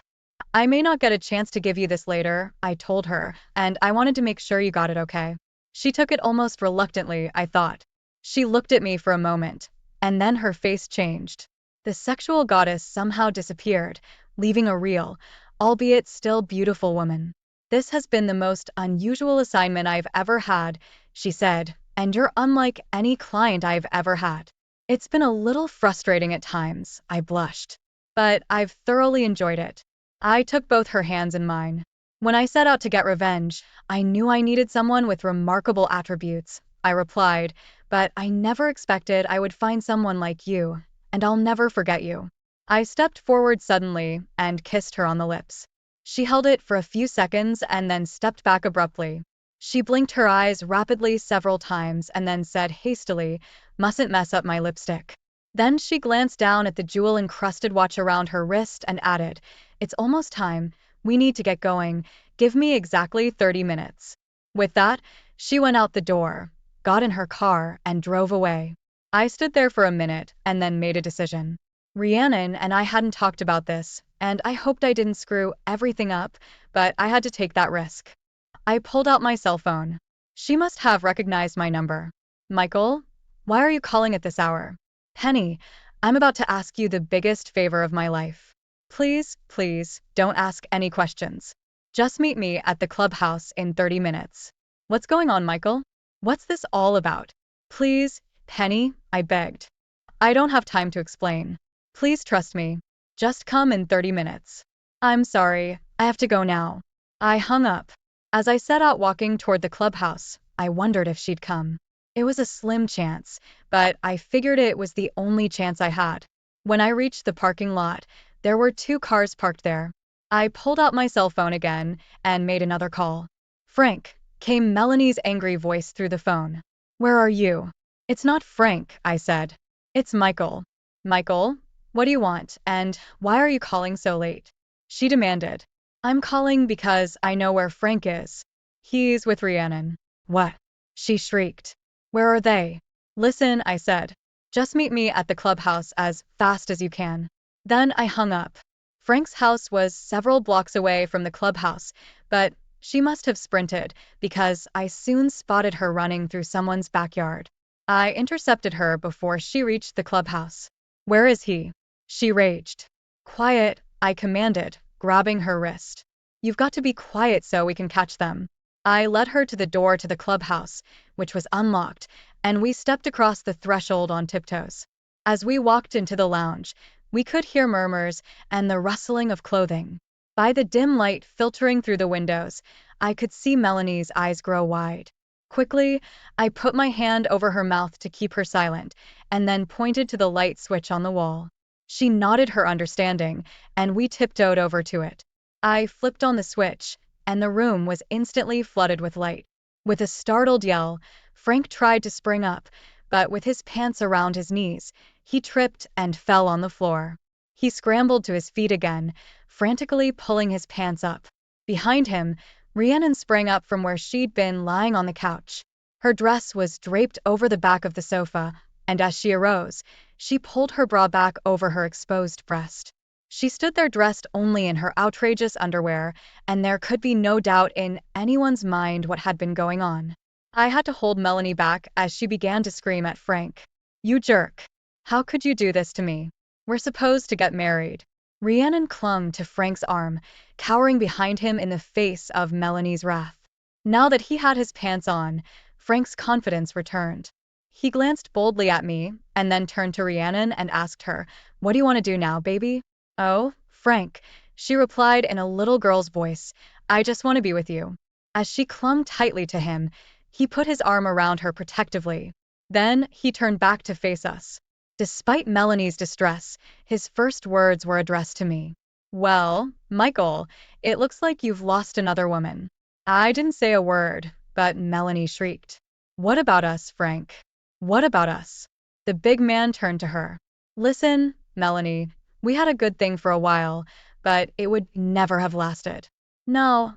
I may not get a chance to give you this later, I told her, and I wanted to make sure you got it okay. She took it almost reluctantly, I thought. She looked at me for a moment, and then her face changed. The sexual goddess somehow disappeared, leaving a real, albeit still beautiful woman. This has been the most unusual assignment I've ever had, she said, and you're unlike any client I've ever had. It's been a little frustrating at times, I blushed. But I've thoroughly enjoyed it. I took both her hands in mine. When I set out to get revenge, I knew I needed someone with remarkable attributes, I replied, but I never expected I would find someone like you, and I'll never forget you. I stepped forward suddenly and kissed her on the lips. She held it for a few seconds and then stepped back abruptly. She blinked her eyes rapidly several times and then said hastily, "Mustn't mess up my lipstick." Then she glanced down at the jewel-encrusted watch around her wrist and added, "It's almost time. We need to get going. Give me exactly 30 minutes." With that, she went out the door, got in her car, and drove away. I stood there for a minute and then made a decision. Rhiannon and I hadn't talked about this, and I hoped I didn't screw everything up, but I had to take that risk. I pulled out my cell phone. She must have recognized my number. "Michael? Why are you calling at this hour?" "Penny, I'm about to ask you the biggest favor of my life. Please, please, don't ask any questions. Just meet me at the clubhouse in 30 minutes. What's going on, Michael? What's this all about?" Please, Penny, I begged. I don't have time to explain. Please trust me. Just come in 30 minutes. I'm sorry, I have to go now. I hung up. As I set out walking toward the clubhouse, I wondered if she'd come. It was a slim chance, but I figured it was the only chance I had. When I reached the parking lot, there were two cars parked there. I pulled out my cell phone again and made another call. Frank, came Melanie's angry voice through the phone. Where are you? It's not Frank, I said. It's Michael. Michael, what do you want, and why are you calling so late? She demanded. I'm calling because I know where Frank is. He's with Rhiannon. What? She shrieked. Where are they? Listen, I said. Just meet me at the clubhouse as fast as you can. Then I hung up. Frank's house was several blocks away from the clubhouse, but she must have sprinted because I soon spotted her running through someone's backyard. I intercepted her before she reached the clubhouse. Where is he? She raged. Quiet, I commanded, grabbing her wrist. You've got to be quiet so we can catch them. I led her to the door to the clubhouse, which was unlocked, and we stepped across the threshold on tiptoes. As we walked into the lounge, we could hear murmurs and the rustling of clothing. By the dim light filtering through the windows, I could see Melanie's eyes grow wide. Quickly, I put my hand over her mouth to keep her silent, and then pointed to the light switch on the wall. She nodded her understanding, and we tiptoed over to it. I flipped on the switch, and the room was instantly flooded with light. With a startled yell, Frank tried to spring up, but with his pants around his knees, he tripped and fell on the floor. He scrambled to his feet again, frantically pulling his pants up. Behind him, Rhiannon sprang up from where she'd been lying on the couch. Her dress was draped over the back of the sofa, and as she arose, she pulled her bra back over her exposed breast. She stood there dressed only in her outrageous underwear, and there could be no doubt in anyone's mind what had been going on. I had to hold Melanie back as she began to scream at Frank. You jerk. How could you do this to me? We're supposed to get married. Rhiannon clung to Frank's arm, cowering behind him in the face of Melanie's wrath. Now that he had his pants on, Frank's confidence returned. He glanced boldly at me, and then turned to Rhiannon and asked her, What do you want to do now, baby? Oh, Frank, she replied in a little girl's voice, I just want to be with you. As she clung tightly to him, he put his arm around her protectively. Then he turned back to face us. Despite Melanie's distress, his first words were addressed to me. Well, Michael, it looks like you've lost another woman. I didn't say a word, but Melanie shrieked. What about us, Frank? What about us? The big man turned to her. Listen, Melanie, we had a good thing for a while, but it would never have lasted. No,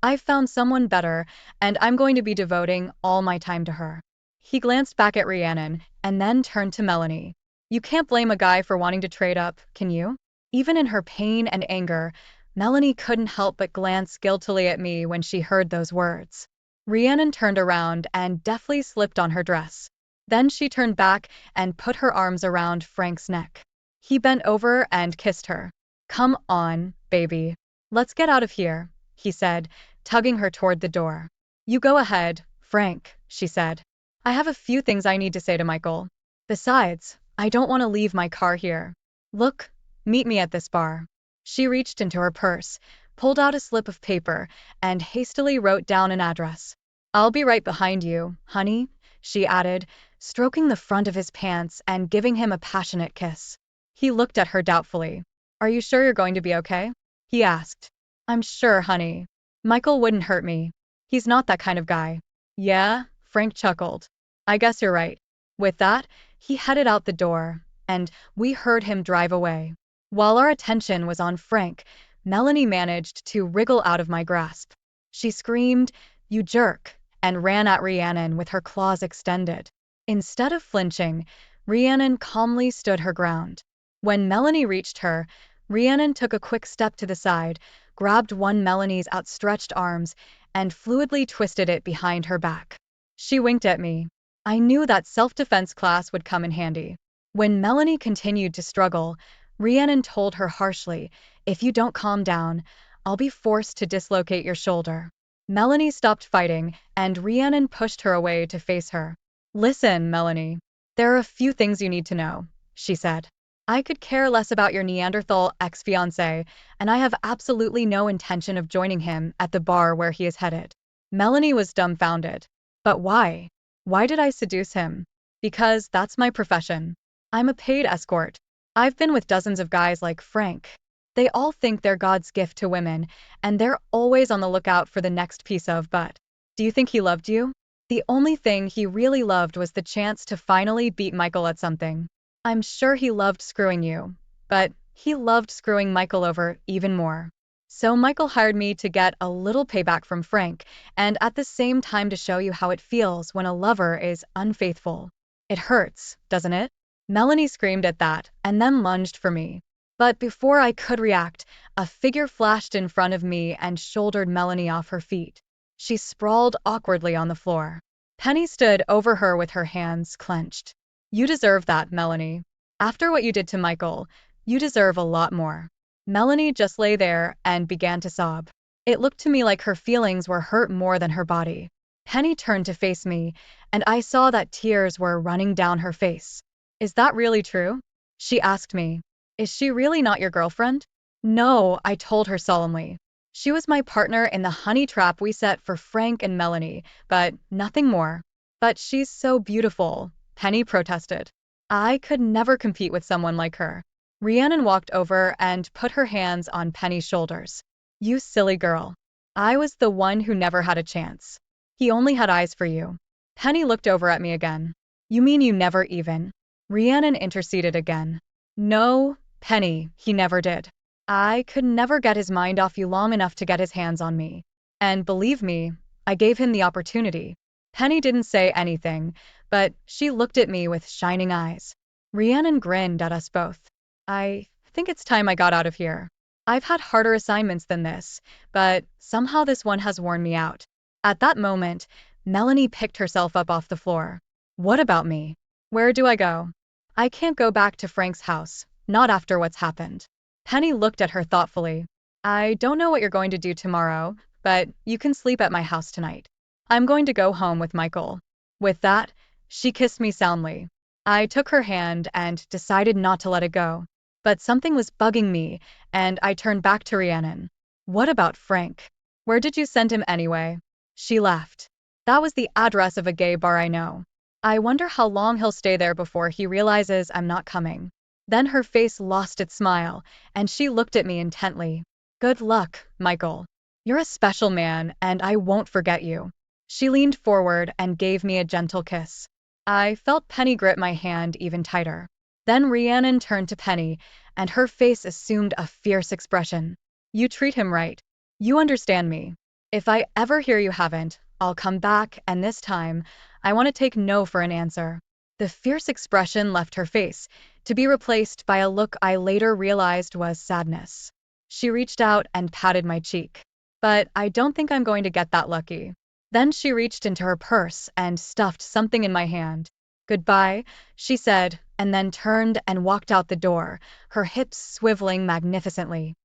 I've found someone better, and I'm going to be devoting all my time to her. He glanced back at Rhiannon, and then turned to Melanie. You can't blame a guy for wanting to trade up, can you? Even in her pain and anger, Melanie couldn't help but glance guiltily at me when she heard those words. Rhiannon turned around and deftly slipped on her dress. Then she turned back and put her arms around Frank's neck. He bent over and kissed her. Come on, baby. Let's get out of here, he said, tugging her toward the door. You go ahead, Frank, she said. I have a few things I need to say to Michael. Besides, I don't want to leave my car here. Look, meet me at this bar. She reached into her purse, pulled out a slip of paper, and hastily wrote down an address. I'll be right behind you, honey, she added, stroking the front of his pants and giving him a passionate kiss. He looked at her doubtfully. Are you sure you're going to be okay? He asked. I'm sure, honey. Michael wouldn't hurt me. He's not that kind of guy. Yeah, Frank chuckled. I guess you're right. With that, he headed out the door, and we heard him drive away. While our attention was on Frank, Melanie managed to wriggle out of my grasp. She screamed, You jerk, and ran at Rhiannon with her claws extended. Instead of flinching, Rhiannon calmly stood her ground. When Melanie reached her, Rhiannon took a quick step to the side, grabbed one Melanie's outstretched arms, and fluidly twisted it behind her back. She winked at me. I knew that self-defense class would come in handy. When Melanie continued to struggle, Rhiannon told her harshly, If you don't calm down, I'll be forced to dislocate your shoulder. Melanie stopped fighting, and Rhiannon pushed her away to face her. Listen, Melanie. There are a few things you need to know, she said. I could care less about your Neanderthal ex-fiancé, and I have absolutely no intention of joining him at the bar where he is headed. Melanie was dumbfounded. But why? Why did I seduce him? Because that's my profession. I'm a paid escort. I've been with dozens of guys like Frank. They all think they're God's gift to women, and they're always on the lookout for the next piece of butt. Do you think he loved you? The only thing he really loved was the chance to finally beat Michael at something. I'm sure he loved screwing you, but he loved screwing Michael over even more. So Michael hired me to get a little payback from Frank, and at the same time to show you how it feels when a lover is unfaithful. It hurts, doesn't it? Melanie screamed at that, and then lunged for me. But before I could react, a figure flashed in front of me and shouldered Melanie off her feet. She sprawled awkwardly on the floor. Penny stood over her with her hands clenched. You deserve that, Melanie. After what you did to Michael, you deserve a lot more. Melanie just lay there and began to sob. It looked to me like her feelings were hurt more than her body. Penny turned to face me, and I saw that tears were running down her face. Is that really true? She asked me. Is she really not your girlfriend? No, I told her solemnly. She was my partner in the honey trap we set for Frank and Melanie, but nothing more. But she's so beautiful, Penny protested. I could never compete with someone like her. Rhiannon walked over and put her hands on Penny's shoulders. You silly girl. I was the one who never had a chance. He only had eyes for you. Penny looked over at me again. You mean you never even? Rhiannon interceded again. No, Penny, he never did. I could never get his mind off you long enough to get his hands on me. And believe me, I gave him the opportunity. Penny didn't say anything, but she looked at me with shining eyes. Rhiannon grinned at us both. I think it's time I got out of here. I've had harder assignments than this, but somehow this one has worn me out. At that moment, Melanie picked herself up off the floor. What about me? Where do I go? I can't go back to Frank's house, not after what's happened. Penny looked at her thoughtfully. I don't know what you're going to do tomorrow, but you can sleep at my house tonight. I'm going to go home with Michael. With that, she kissed me soundly. I took her hand and decided not to let it go. But something was bugging me, and I turned back to Rhiannon. What about Frank? Where did you send him anyway? She laughed. That was the address of a gay bar I know. I wonder how long he'll stay there before he realizes I'm not coming. Then her face lost its smile, and she looked at me intently. Good luck, Michael. You're a special man, and I won't forget you. She leaned forward and gave me a gentle kiss. I felt Penny grip my hand even tighter. Then Rhiannon turned to Penny, and her face assumed a fierce expression. You treat him right. You understand me. If I ever hear you haven't, I'll come back, and this time, I want to take no for an answer. The fierce expression left her face, to be replaced by a look I later realized was sadness. She reached out and patted my cheek. But I don't think I'm going to get that lucky. Then she reached into her purse and stuffed something in my hand. Goodbye, she said, and then turned and walked out the door, her hips swiveling magnificently.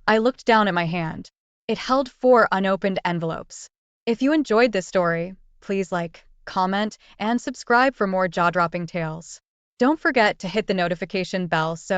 I looked down at my hand. It held 4 unopened envelopes. If you enjoyed this story, please like, comment, and subscribe for more jaw-dropping tales. Don't forget to hit the notification bell so